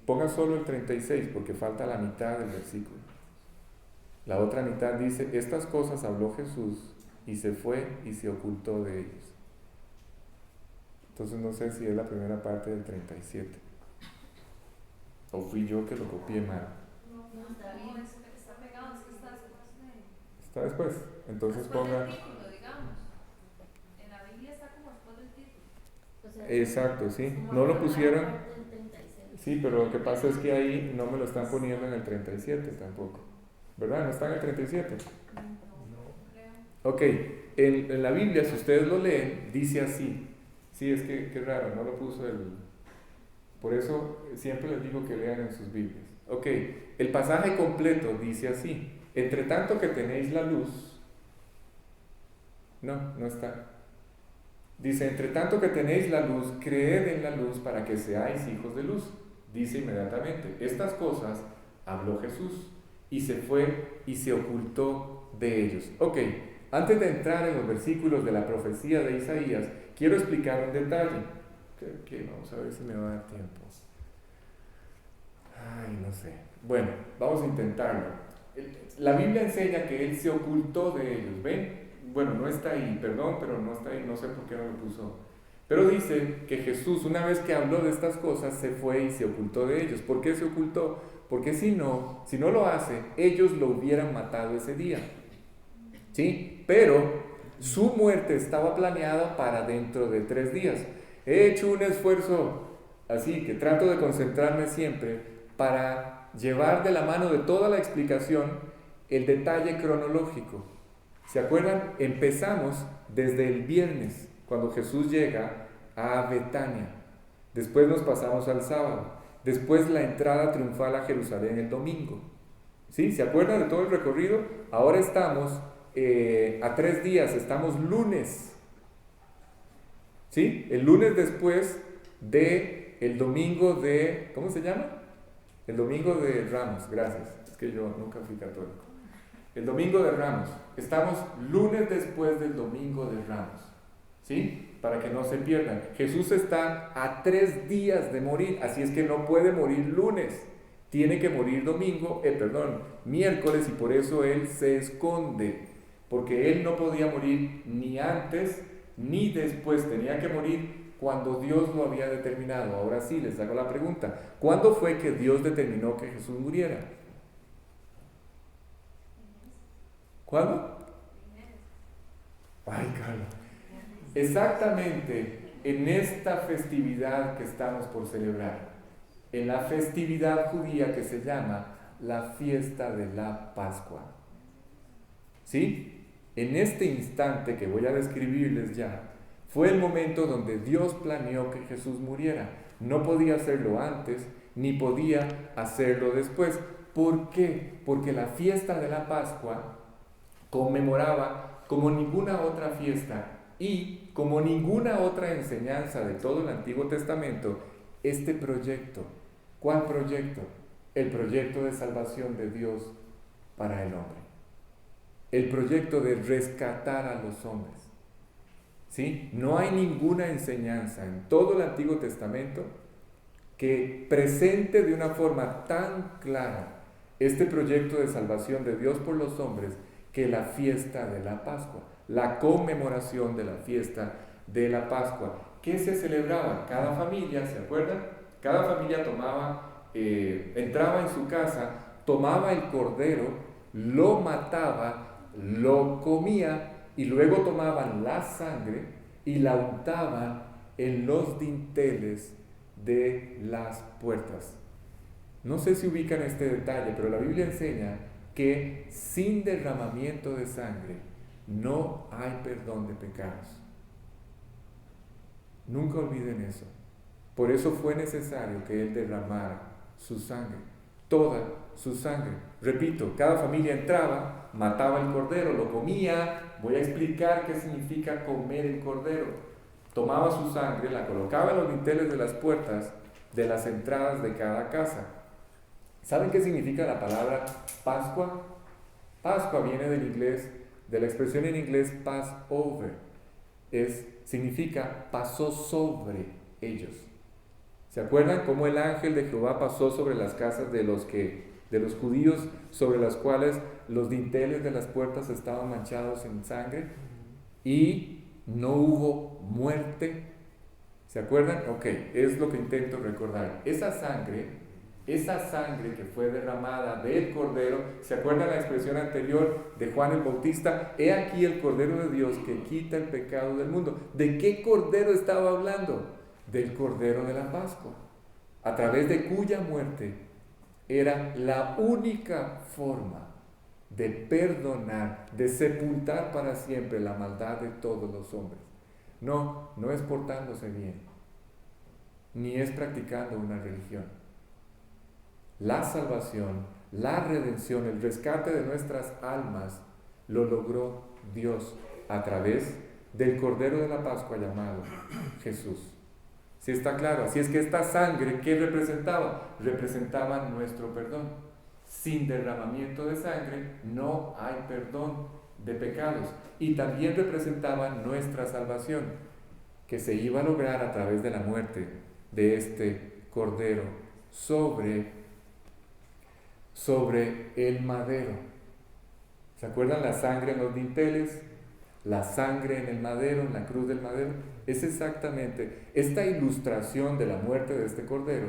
Ponga solo el 36 porque falta la mitad del versículo. La otra mitad dice: estas cosas habló Jesús y se fue y se ocultó de ellos. Entonces no sé si es la primera parte del 37. O fui yo que lo copié mal. No, está bien, está pegado, es que está después de... Está después. Entonces después ponga... del título, digamos. En la Biblia está como después del título. O sea, Exacto, sí. como No lo la pusieron... parte del 36. Sí, pero lo que pasa es que ahí no me lo están poniendo en el 37 tampoco. ¿Verdad? ¿No está en el 37? No creo. Ok, en la Biblia, si ustedes lo leen, dice así. Sí, es que qué raro, no lo puso el... Por eso siempre les digo que lean en sus Biblias. Ok, el pasaje completo dice así: entre tanto que tenéis la luz... No está. Dice: entre tanto que tenéis la luz, creed en la luz para que seáis hijos de luz. Dice inmediatamente: estas cosas habló Jesús y se fue y se ocultó de ellos. Ok, antes de entrar en los versículos de la profecía de Isaías, quiero explicar un detalle. Que vamos a ver si me va a dar tiempo. Ay, no sé. Bueno, vamos a intentarlo. La Biblia enseña que Él se ocultó de ellos. ¿Ven? Bueno, no está ahí, perdón, pero no está ahí, no sé por qué no lo puso. Pero dice que Jesús, una vez que habló de estas cosas, se fue y se ocultó de ellos. ¿Por qué se ocultó? Porque si no lo hace, ellos lo hubieran matado ese día. ¿Sí? Pero su muerte estaba planeada para dentro de 3 días. He hecho un esfuerzo así, que trato de concentrarme siempre, para llevar de la mano de toda la explicación el detalle cronológico. ¿Se acuerdan? Empezamos desde el viernes, cuando Jesús llega a Betania. Después nos pasamos al sábado. Después la entrada triunfal a Jerusalén el domingo. ¿Sí? ¿Se acuerdan de todo el recorrido? Ahora estamos a 3 días, estamos lunes. ¿Sí? El lunes después de el domingo de, ¿cómo se llama? El domingo de Ramos, gracias. Es que yo nunca fui católico. El domingo de Ramos. Estamos lunes después del domingo de Ramos. ¿Sí? Para que no se pierdan. Jesús está a 3 días de morir, así es que no puede morir lunes. Tiene que morir miércoles, y por eso Él se esconde. Porque Él no podía morir ni antes ni después, tenía que morir cuando Dios lo había determinado. Ahora sí, les hago la pregunta. ¿Cuándo fue que Dios determinó que Jesús muriera? ¿Cuándo? Ay, Carlos. Exactamente en esta festividad que estamos por celebrar, en la festividad judía que se llama la fiesta de la Pascua. ¿Sí? En este instante que voy a describirles ya, fue el momento donde Dios planeó que Jesús muriera. No podía hacerlo antes, ni podía hacerlo después. ¿Por qué? Porque la fiesta de la Pascua conmemoraba como ninguna otra fiesta y como ninguna otra enseñanza de todo el Antiguo Testamento, este proyecto. ¿Cuál proyecto? El proyecto de salvación de Dios para el hombre. El proyecto de rescatar a los hombres. ¿Sí? No hay ninguna enseñanza en todo el Antiguo Testamento que presente de una forma tan clara este proyecto de salvación de Dios por los hombres que la fiesta de la Pascua, la conmemoración de la fiesta de la Pascua. ¿Qué se celebraba? Cada familia, ¿se acuerdan? Cada familia entraba en su casa, tomaba el cordero, lo mataba, lo comía y luego tomaban la sangre y la untaban en los dinteles de las puertas. No sé si ubican este detalle, pero la Biblia enseña que sin derramamiento de sangre no hay perdón de pecados. Nunca olviden eso. Por eso fue necesario que Él derramara su sangre, toda su sangre. Repito, cada familia entraba, mataba el cordero, lo comía. Voy a explicar qué significa comer el cordero. Tomaba su sangre, la colocaba en los dinteles de las puertas de las entradas de cada casa. ¿Saben qué significa la palabra Pascua? Pascua viene del inglés, de la expresión en inglés Passover. Significa pasó sobre ellos. ¿Se acuerdan cómo el ángel de Jehová pasó sobre las casas de los judíos, sobre las cuales los dinteles de las puertas estaban manchados en sangre? Y no hubo muerte. ¿Se acuerdan? Ok, es lo que intento recordar. Esa sangre que fue derramada del cordero, ¿se acuerdan la expresión anterior de Juan el Bautista? He aquí el cordero de Dios que quita el pecado del mundo. ¿De qué cordero estaba hablando? Del cordero de la Pascua, a través de cuya muerte era la única forma de perdonar, de sepultar para siempre la maldad de todos los hombres. No es portándose bien, ni es practicando una religión. La salvación, la redención, el rescate de nuestras almas lo logró Dios a través del Cordero de la Pascua llamado Jesús. ¿Sí está claro? Así es que esta sangre, ¿qué representaba? Representaba nuestro perdón. Sin derramamiento de sangre no hay perdón de pecados. Y también representaba nuestra salvación, que se iba a lograr a través de la muerte de este Cordero sobre el madero. ¿Se acuerdan la sangre en los dinteles? La sangre en el madero, en la cruz del madero. Es exactamente esta ilustración de la muerte de este Cordero.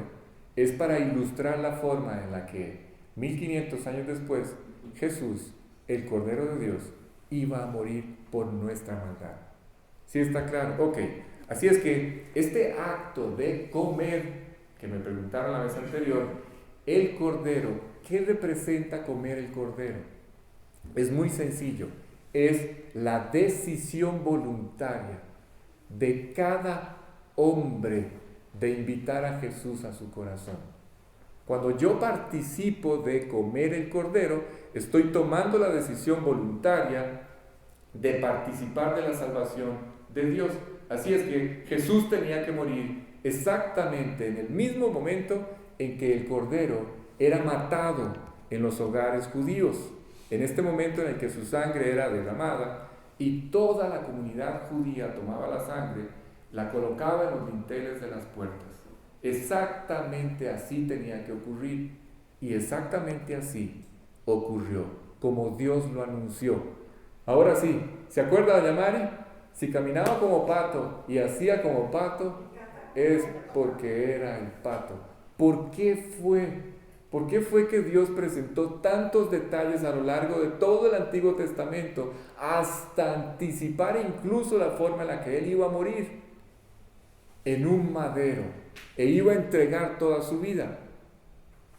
Es para ilustrar la forma en la que 1500 años después Jesús, el Cordero de Dios, iba a morir por nuestra maldad. ¿Sí está claro? Ok. Así es que este acto de comer, que me preguntaron la vez anterior, el Cordero, ¿qué representa comer el Cordero? Es muy sencillo. Es la decisión voluntaria de cada hombre de invitar a Jesús a su corazón. Cuando yo participo de comer el Cordero, estoy tomando la decisión voluntaria de participar de la salvación de Dios. Así es que Jesús tenía que morir exactamente en el mismo momento en que el Cordero era matado en los hogares judíos, en este momento en el que su sangre era derramada y toda la comunidad judía tomaba la sangre, la colocaba en los dinteles de las puertas. Exactamente así tenía que ocurrir y exactamente así ocurrió, como Dios lo anunció. Ahora sí, ¿se acuerda de Yamari? Si caminaba como pato y hacía como pato, es porque era el pato. ¿Por qué fue? ¿Por qué fue que Dios presentó tantos detalles a lo largo de todo el Antiguo Testamento hasta anticipar incluso la forma en la que Él iba a morir? En un madero, e iba a entregar toda su vida.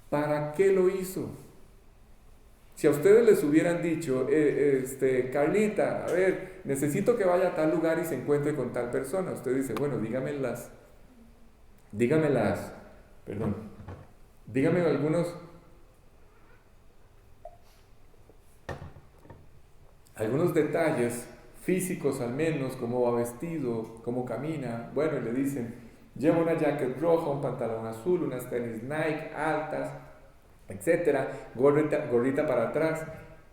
¿Para qué lo hizo? Si a ustedes les hubieran dicho, Carlita, a ver, necesito que vaya a tal lugar y se encuentre con tal persona, usted dice, bueno, dígame algunos detalles físicos al menos, cómo va vestido, cómo camina. Bueno, y le dicen, lleva una jacket roja, un pantalón azul, unas tenis Nike altas, etcétera, gorrita para atrás,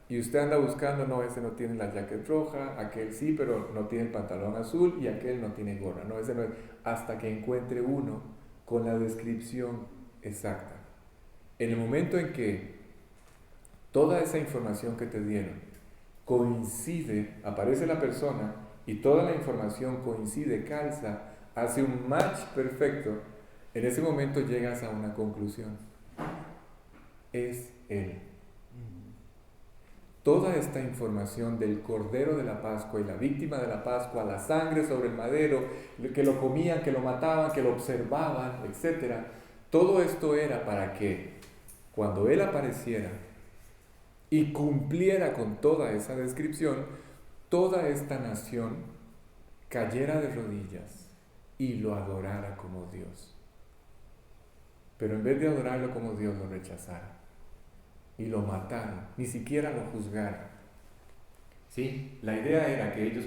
y usted anda buscando, no, ese no tiene la jacket roja, aquel sí, pero no tiene el pantalón azul, y aquel no tiene gorra, no, ese no es, hasta que encuentre uno con la descripción exacta. En el momento en que toda esa información que te dieron coincide, aparece la persona y toda la información coincide, calza, hace un match perfecto, en ese momento llegas a una conclusión. Es Él. Toda esta información del Cordero de la Pascua y la víctima de la Pascua, la sangre sobre el madero, que lo comían, que lo mataban, que lo observaban, etc. Todo esto era para que cuando Él apareciera y cumpliera con toda esa descripción, toda esta nación cayera de rodillas y lo adorara como Dios. Pero en vez de adorarlo como Dios, lo rechazaron y lo mataron, ni siquiera lo juzgaron. ¿Sí? La idea era que ellos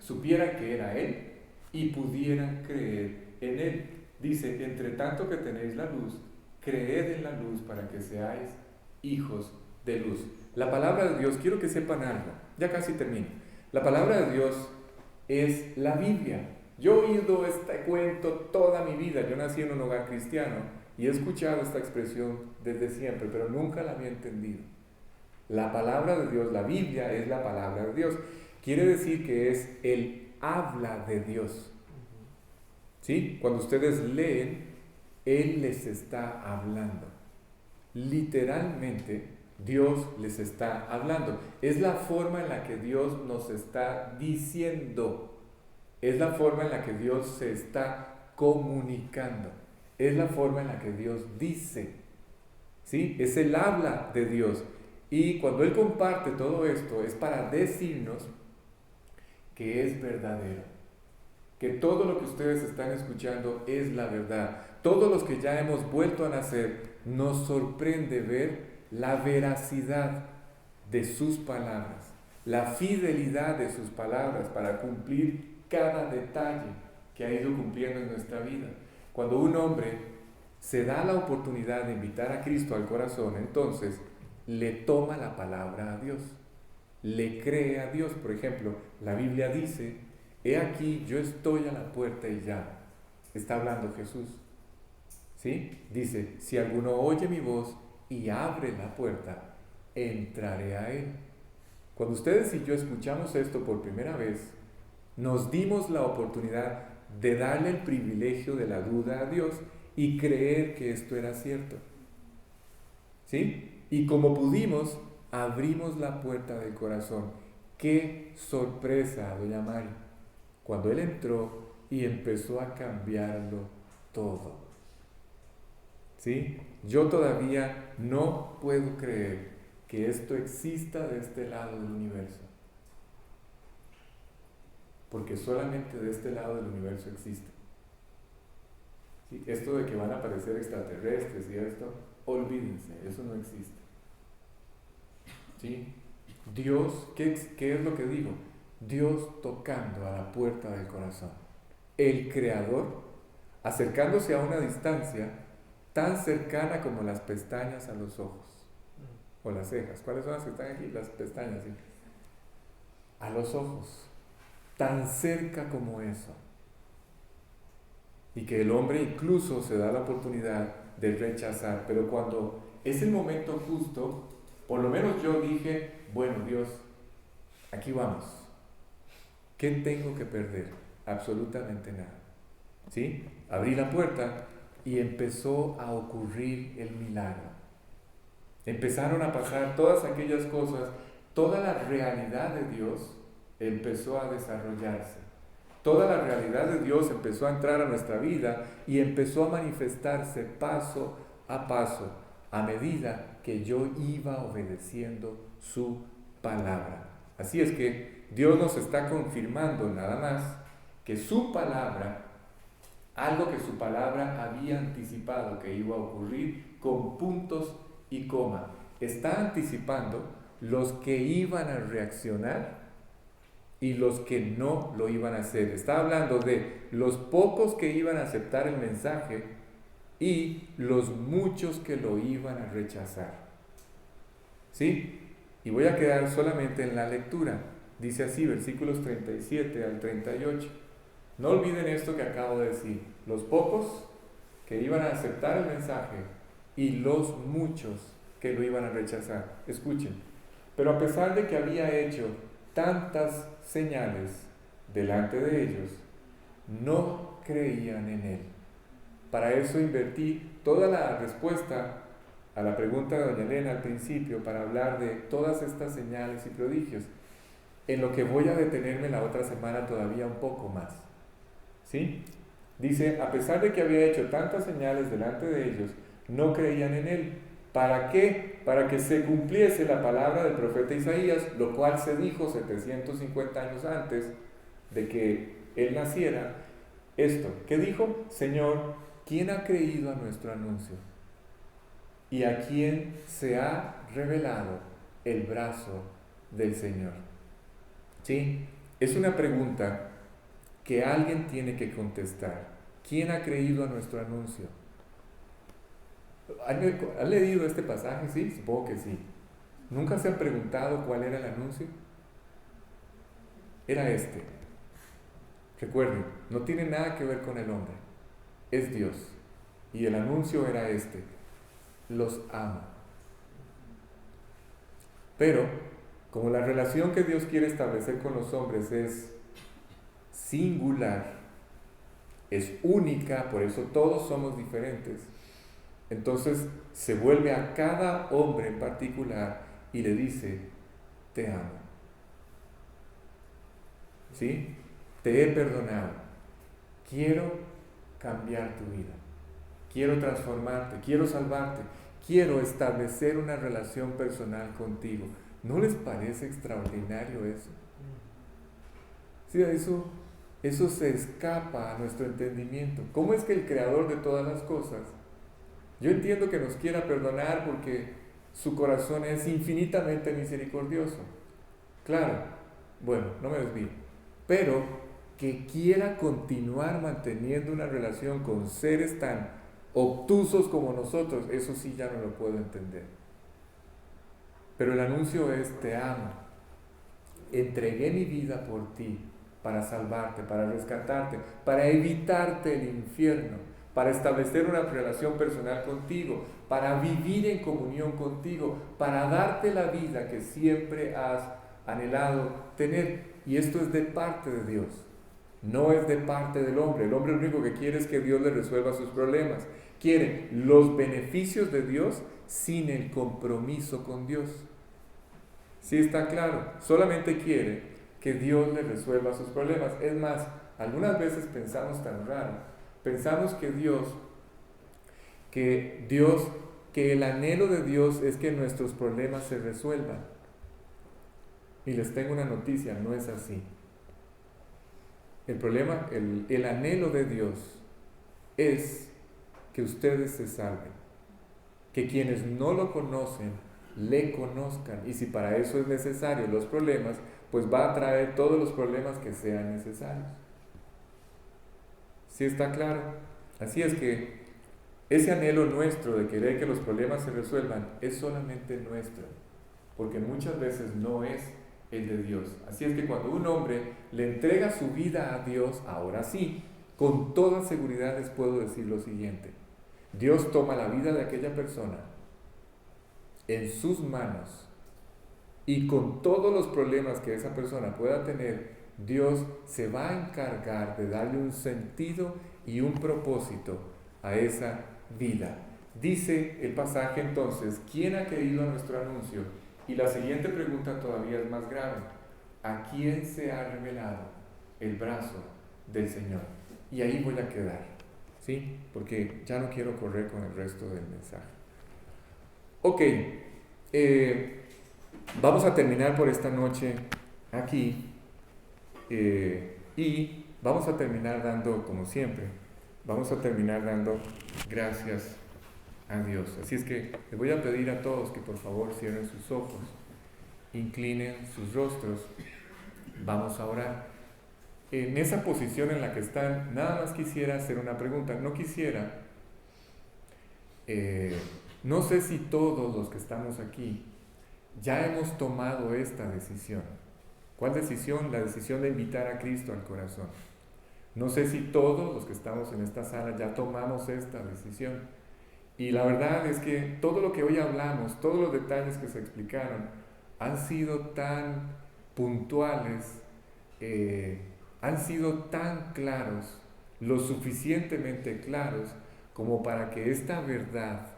supieran que era Él y pudieran creer en Él. Dice, entre tanto que tenéis la luz, creed en la luz para que seáis hijos de luz. La palabra de Dios, quiero que sepan algo, ya casi termino. La palabra de Dios es la Biblia. Yo he oído este cuento toda mi vida. Yo nací en un hogar cristiano y he escuchado esta expresión desde siempre, pero nunca la había entendido. La palabra de Dios, la Biblia, es la palabra de Dios. Quiere decir que es el habla de Dios. ¿Sí? Cuando ustedes leen, Él les está hablando. Literalmente, Dios les está hablando. Es la forma en la que Dios nos está diciendo. Es la forma en la que Dios se está comunicando. Es la forma en la que Dios dice. ¿Sí? Es el habla de Dios. Y cuando Él comparte todo esto es para decirnos que es verdadero. Que todo lo que ustedes están escuchando es la verdad. Todos los que ya hemos vuelto a nacer, nos sorprende ver la veracidad de sus palabras, la fidelidad de sus palabras para cumplir cada detalle que ha ido cumpliendo en nuestra vida. Cuando un hombre se da la oportunidad de invitar a Cristo al corazón, entonces le toma la palabra a Dios, le cree a Dios. Por ejemplo, la Biblia dice, he aquí, yo estoy a la puerta y llamo. Está hablando Jesús. ¿Sí? Dice, si alguno oye mi voz y abre la puerta, entraré a él. Cuando ustedes y yo escuchamos esto por primera vez, nos dimos la oportunidad de darle el privilegio de la duda a Dios y creer que esto era cierto. ¿Sí? Y como pudimos, abrimos la puerta del corazón. ¡Qué sorpresa, doña Mari! Cuando Él entró y empezó a cambiarlo todo. ¿Sí? Yo todavía no puedo creer que esto exista de este lado del universo. Porque solamente de este lado del universo existe. ¿Sí? Esto de que van a aparecer extraterrestres y esto, olvídense, eso no existe. ¿Sí? Dios, ¿qué es lo que digo? Dios tocando a la puerta del corazón. El Creador acercándose a una distancia tan cercana como las pestañas a los ojos. O las cejas. ¿Cuáles son las que están aquí? Las pestañas, ¿sí? A los ojos. Tan cerca como eso. Y que el hombre incluso se da la oportunidad de rechazar. Pero cuando es el momento justo, por lo menos yo dije, bueno, Dios, aquí vamos. ¿Qué tengo que perder? Absolutamente nada. ¿Sí? Abrí la puerta y empezó a ocurrir el milagro. Empezaron a pasar todas aquellas cosas, toda la realidad de Dios empezó a desarrollarse. Toda la realidad de Dios empezó a entrar a nuestra vida y empezó a manifestarse paso a paso, a medida que yo iba obedeciendo su palabra. Así es que Dios nos está confirmando nada más que su palabra, algo que su palabra había anticipado que iba a ocurrir con puntos y coma, está anticipando los que iban a reaccionar y los que no lo iban a hacer. Está hablando de los pocos que iban a aceptar el mensaje y los muchos que lo iban a rechazar. ¿Sí? Y voy a quedar solamente en la lectura. Dice así, versículos 37 al 38. No olviden esto que acabo de decir. Los pocos que iban a aceptar el mensaje y los muchos que lo iban a rechazar. Escuchen. Pero a pesar de que había hecho tantas señales delante de ellos, no creían en él. Para eso invertí toda la respuesta a la pregunta de doña Elena al principio, para hablar de todas estas señales y prodigios, en lo que voy a detenerme la otra semana todavía un poco más. ¿Sí? Dice, a pesar de que había hecho tantas señales delante de ellos, no creían en él. ¿Para qué? Para que se cumpliese la palabra del profeta Isaías, lo cual se dijo 750 años antes de que él naciera. Esto, ¿qué dijo? Señor, ¿quién ha creído a nuestro anuncio? ¿Y a quién se ha revelado el brazo del Señor? ¿Sí? Es una pregunta que alguien tiene que contestar. ¿Quién ha creído a nuestro anuncio? ¿Han leído este pasaje? Sí, supongo que sí. ¿Nunca se han preguntado cuál era el anuncio? Era este. Recuerden, no tiene nada que ver con el hombre. Es Dios. Y el anuncio era este. Los amo. Pero, como la relación que Dios quiere establecer con los hombres es singular, es única, por eso todos somos diferentes, entonces se vuelve a cada hombre en particular y le dice, te amo. ¿Sí? Te he perdonado. Quiero cambiar tu vida. Quiero transformarte, quiero salvarte, quiero establecer una relación personal contigo. ¿No les parece extraordinario eso? Sí, eso se escapa a nuestro entendimiento. ¿Cómo es que el creador de todas las cosas, yo entiendo que nos quiera perdonar porque su corazón es infinitamente misericordioso? Claro, bueno, no me desvío, pero que quiera continuar manteniendo una relación con seres tan obtusos como nosotros, eso sí ya no lo puedo entender. Pero el anuncio es, te amo, entregué mi vida por ti, para salvarte, para rescatarte, para evitarte el infierno, para establecer una relación personal contigo, para vivir en comunión contigo, para darte la vida que siempre has anhelado tener. Y esto es de parte de Dios, no es de parte del hombre. El hombre lo único que quiere es que Dios le resuelva sus problemas. Quiere los beneficios de Dios sin el compromiso con Dios. ¿Sí está claro? Solamente quiere que Dios le resuelva sus problemas. Es más, algunas veces pensamos tan raro. Pensamos que el anhelo de Dios es que nuestros problemas se resuelvan. Y les tengo una noticia, no es así. El anhelo de Dios es que ustedes se salven, que quienes no lo conocen le conozcan. Y si para eso es necesario los problemas, pues va a traer todos los problemas que sean necesarios. ¿Sí está claro? Así es que ese anhelo nuestro de querer que los problemas se resuelvan es solamente nuestro, porque muchas veces no es el de Dios. Así es que cuando un hombre le entrega su vida a Dios, ahora sí, con toda seguridad les puedo decir lo siguiente: Dios toma la vida de aquella persona en sus manos, y con todos los problemas que esa persona pueda tener, Dios se va a encargar de darle un sentido y un propósito a esa vida. Dice el pasaje entonces: ¿quién ha creído a nuestro anuncio? Y la siguiente pregunta todavía es más grave: ¿a quién se ha revelado el brazo del Señor? Y ahí voy a quedar, ¿sí? Porque ya no quiero correr con el resto del mensaje. Ok, vamos a terminar por esta noche aquí, y vamos a terminar dando, como siempre, vamos a terminar dando gracias a Dios. Así es que les voy a pedir a todos que por favor cierren sus ojos, inclinen sus rostros, vamos a orar. En esa posición en la que están, nada más quisiera hacer una pregunta. No sé si todos los que estamos aquí ya hemos tomado esta decisión. ¿Cuál decisión? La decisión de invitar a Cristo al corazón. No sé si todos los que estamos en esta sala ya tomamos esta decisión. Y la verdad es que todo lo que hoy hablamos, todos los detalles que se explicaron, han sido tan puntuales, han sido tan claros, lo suficientemente claros como para que esta verdad,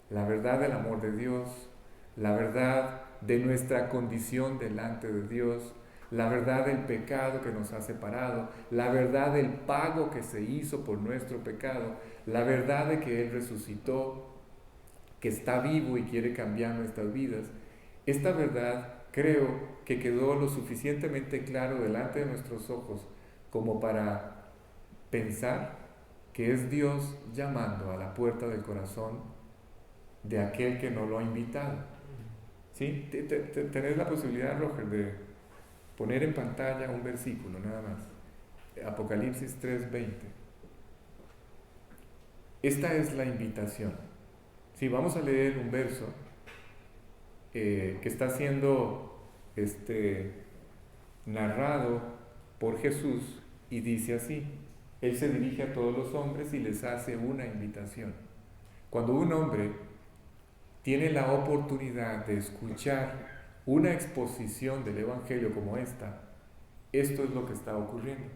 la verdad del amor de Dios, la verdad de nuestra condición delante de Dios, la verdad del pecado que nos ha separado, la verdad del pago que se hizo por nuestro pecado, la verdad de que Él resucitó, que está vivo y quiere cambiar nuestras vidas. Esta verdad creo que quedó lo suficientemente claro delante de nuestros ojos como para pensar que es Dios llamando a la puerta del corazón de aquel que no lo ha invitado. ¿Sí? Tenés la posibilidad, Roger, de poner en pantalla un versículo nada más. Apocalipsis 3:20. Esta es la invitación. Sí, vamos a leer un verso que está siendo narrado por Jesús y dice así: Él se dirige a todos los hombres y les hace una invitación. Cuando un hombre tiene la oportunidad de escuchar una exposición del Evangelio como esta, esto es lo que está ocurriendo.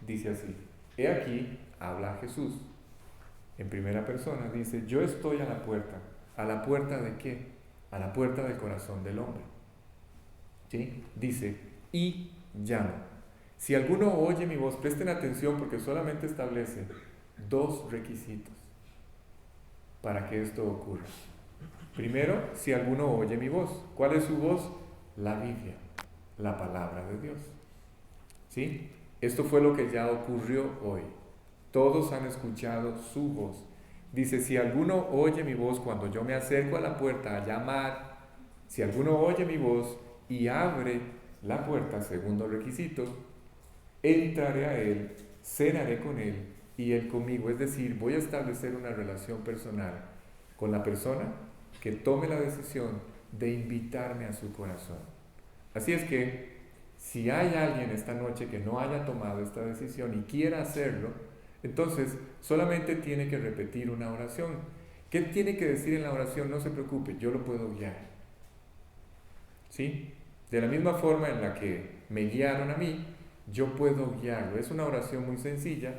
Dice así: he aquí, habla Jesús en primera persona, dice: yo estoy a la puerta. ¿A la puerta de qué? A la puerta del corazón del hombre. ¿Sí? Dice: y llamo. Si alguno oye mi voz, presten atención porque solamente establece dos requisitos para que esto ocurra. Primero, si alguno oye mi voz. ¿Cuál es su voz? La Biblia, la palabra de Dios. ¿Sí? Esto fue lo que ya ocurrió hoy. Todos han escuchado su voz. Dice: si alguno oye mi voz cuando yo me acerco a la puerta a llamar, si alguno oye mi voz y abre la puerta, segundo requisito, entraré a él, cenaré con él y él conmigo. Es decir, voy a establecer una relación personal con la persona que tome la decisión de invitarme a su corazón. Así es que, si hay alguien esta noche que no haya tomado esta decisión y quiera hacerlo, entonces solamente tiene que repetir una oración. ¿Qué tiene que decir en la oración? No se preocupe, yo lo puedo guiar. ¿Sí? De la misma forma en la que me guiaron a mí, yo puedo guiarlo. Es una oración muy sencilla,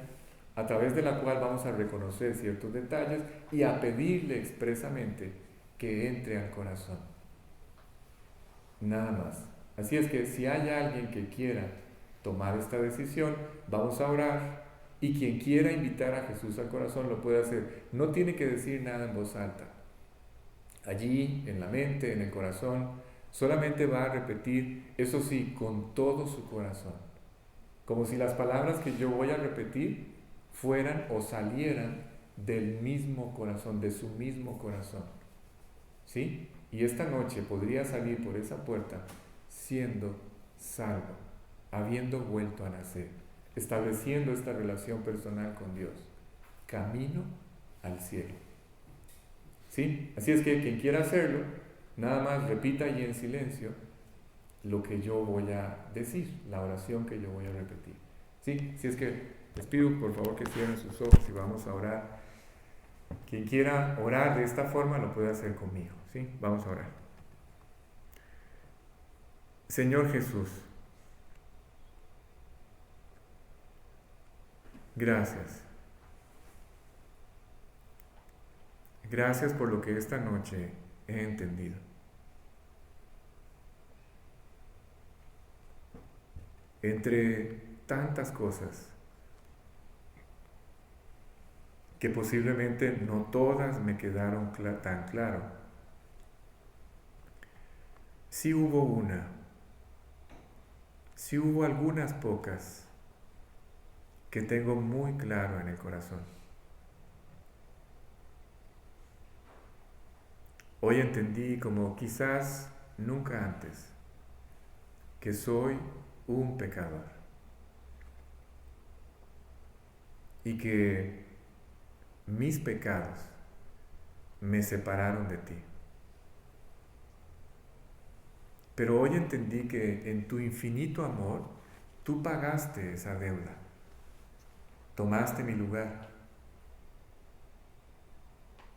a través de la cual vamos a reconocer ciertos detalles y a pedirle expresamente que entre al corazón. Nada más. Así es que si hay alguien que quiera tomar esta decisión, vamos a orar, y quien quiera invitar a Jesús al corazón lo puede hacer. No tiene que decir nada en voz alta. Allí, en la mente, en el corazón, solamente va a repetir, eso sí, con todo su corazón. Como si las palabras que yo voy a repetir fueran o salieran del mismo corazón, de su mismo corazón. ¿Sí? Y esta noche podría salir por esa puerta siendo salvo, habiendo vuelto a nacer, estableciendo esta relación personal con Dios, camino al cielo. ¿Sí? Así es que quien quiera hacerlo, nada más repita ahí en silencio lo que yo voy a decir, la oración que yo voy a repetir. ¿Sí? Así es que les pido por favor que cierren sus ojos y vamos a orar. Quien quiera orar de esta forma lo puede hacer conmigo. ¿Sí? Vamos a orar. Señor Jesús, gracias. Gracias por lo que esta noche he entendido. Entre tantas cosas que posiblemente no todas me quedaron tan claro, sí hubo algunas pocas que tengo muy claro en el corazón. Hoy entendí, como quizás nunca antes, que soy un pecador y que mis pecados me separaron de ti. Pero hoy entendí que en tu infinito amor tú pagaste esa deuda, tomaste mi lugar.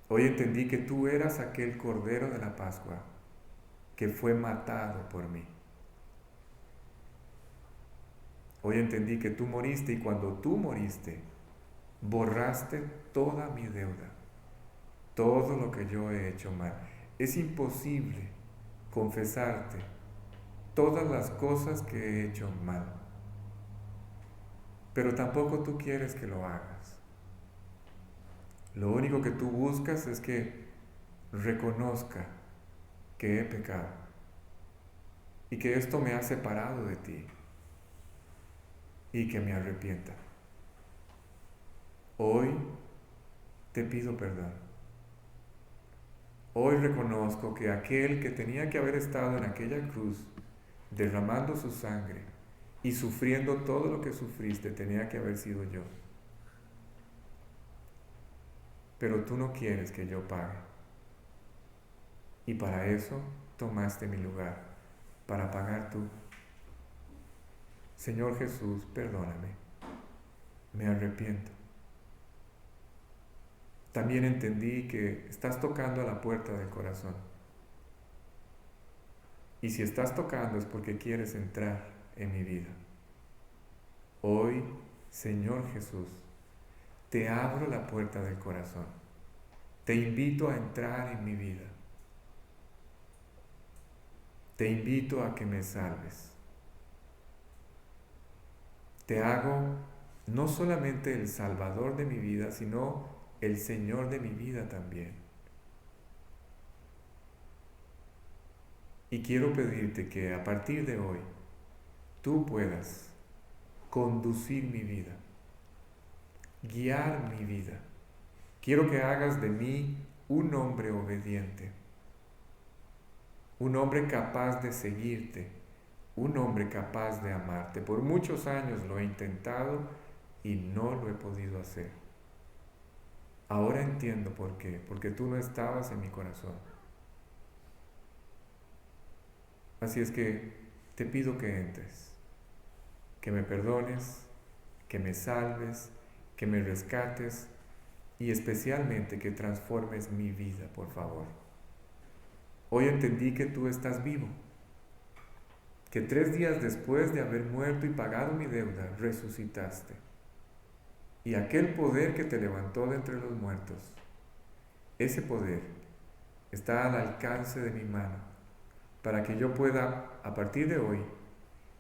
Hoy entendí que tú eras aquel Cordero de la Pascua que fue matado por mí. Hoy entendí que tú moriste y cuando tú moriste, borraste toda mi deuda, todo lo que yo he hecho mal. Es imposible confesarte todas las cosas que he hecho mal, pero tampoco tú quieres que lo hagas. Lo único que tú buscas es que reconozca que he pecado y que esto me ha separado de ti y que me arrepienta. Hoy te pido perdón. Hoy reconozco que aquel que tenía que haber estado en aquella cruz derramando su sangre y sufriendo todo lo que sufriste tenía que haber sido yo. Pero tú no quieres que yo pague. Y para eso tomaste mi lugar, para pagar tú. Señor Jesús, perdóname. Me arrepiento. También entendí que estás tocando a la puerta del corazón. Y si estás tocando es porque quieres entrar en mi vida. Hoy, Señor Jesús, te abro la puerta del corazón. Te invito a entrar en mi vida. Te invito a que me salves. Te hago no solamente el Salvador de mi vida, sino el Señor de mi vida también. Y quiero pedirte que a partir de hoy tú puedas conducir mi vida, guiar mi vida. Quiero que hagas de mí un hombre obediente, un hombre capaz de seguirte, un hombre capaz de amarte. Por muchos años lo he intentado y no lo he podido hacer. Ahora entiendo por qué, porque tú no estabas en mi corazón. Así es que te pido que entres, que me perdones, que me salves, que me rescates y especialmente que transformes mi vida, por favor. Hoy entendí que tú estás vivo, que 3 días después de haber muerto y pagado mi deuda, resucitaste. Y aquel poder que te levantó de entre los muertos, ese poder está al alcance de mi mano para que yo pueda, a partir de hoy,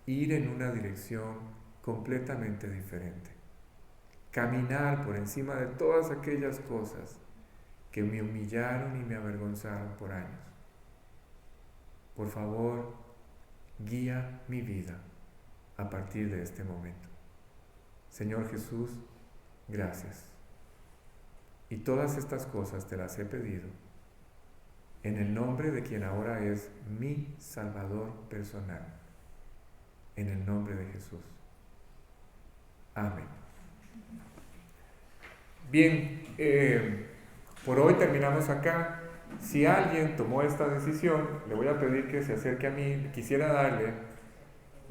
ir en una dirección completamente diferente. Caminar por encima de todas aquellas cosas que me humillaron y me avergonzaron por años. Por favor, guía mi vida a partir de este momento. Señor Jesús, gracias. Y todas estas cosas te las he pedido en el nombre de quien ahora es mi Salvador personal, en el nombre de Jesús. Amén. Bien, por hoy terminamos acá. Si alguien tomó esta decisión, le voy a pedir que se acerque a mí. Quisiera darle